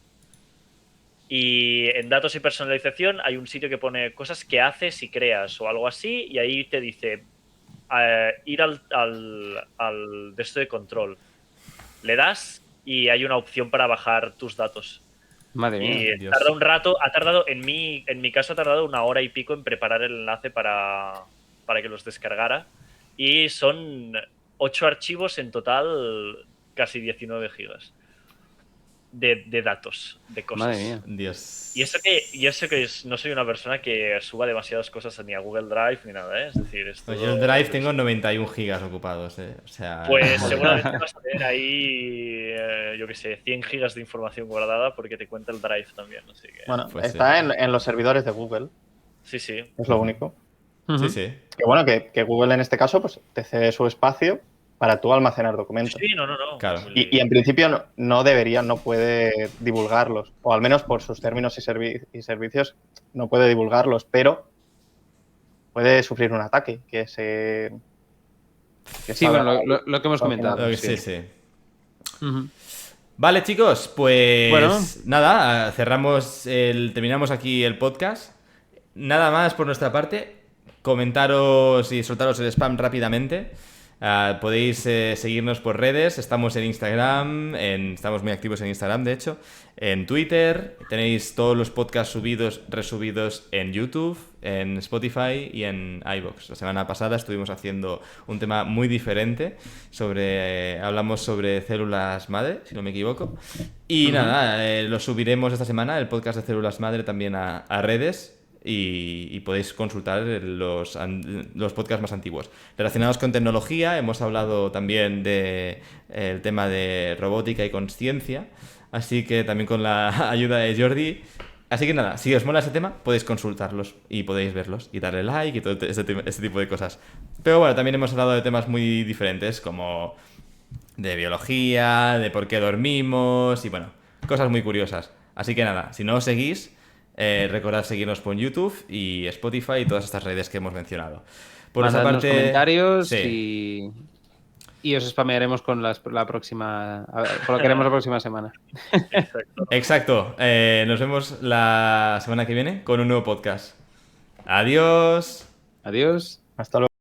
Y en datos y personalización hay un sitio que pone cosas que haces y creas o algo así, y ahí te dice ir al de esto de control. Le das y hay una opción para bajar tus datos. Madre mía. Y Dios. tarda un rato, ha tardado, en mi caso ha tardado 1 hora y pico en preparar el enlace para que los descargara. Y son 8 archivos en total, casi 19 gigas de datos, de cosas. Madre mía. Dios. Y eso que no soy una persona que suba demasiadas cosas ni a Google Drive ni nada, ¿eh? Es decir, esto... Pues yo en Drive tengo 91 gigas ocupados, ¿eh? O sea... Pues joder. seguramente vas a tener ahí, yo qué sé, 100 gigas de información guardada porque te cuenta el Drive también, así que... Bueno, Pues está sí. en los servidores de Google, Sí, sí. es lo único. Sí, sí. Que bueno, que Google en este caso pues te cede su espacio para tú almacenar documentos. Sí, no. Claro. Y en principio no puede divulgarlos, o al menos por sus términos y servicios no puede divulgarlos, pero puede sufrir un ataque que se... Sí, bueno, lo que hemos comentado. Sí, sí. Ujú. Vale, chicos, pues Bueno. nada, terminamos aquí el podcast. Nada más por nuestra parte. Comentaros y soltaros el spam rápidamente. Podéis seguirnos por redes. Estamos en Instagram, estamos muy activos en Instagram, de hecho. En Twitter. Tenéis todos los podcasts resubidos en YouTube, en Spotify y en iVoox. La semana pasada estuvimos haciendo un tema muy diferente. Hablamos sobre células madre, si no me equivoco. Y nada, lo subiremos esta semana, el podcast de células madre, también a redes. Y podéis consultar los podcasts más antiguos. Relacionados con tecnología, hemos hablado también del tema de robótica y consciencia. Así que también con la ayuda de Jordi Así que nada, si os mola ese tema, podéis consultarlos y podéis verlos y darle like y todo este tipo de cosas. Pero bueno, también hemos hablado de temas muy diferentes como de biología, de por qué dormimos y bueno, cosas muy curiosas. Así que nada, si no os seguís, recordad seguirnos por YouTube y Spotify y todas estas redes que hemos mencionado. Por esa Mandadnos parte, comentarios sí. y os spamearemos con la próxima. Con lo que haremos la próxima semana. Exacto. Exacto. Nos vemos la semana que viene con un nuevo podcast. Adiós. Adiós. Hasta luego.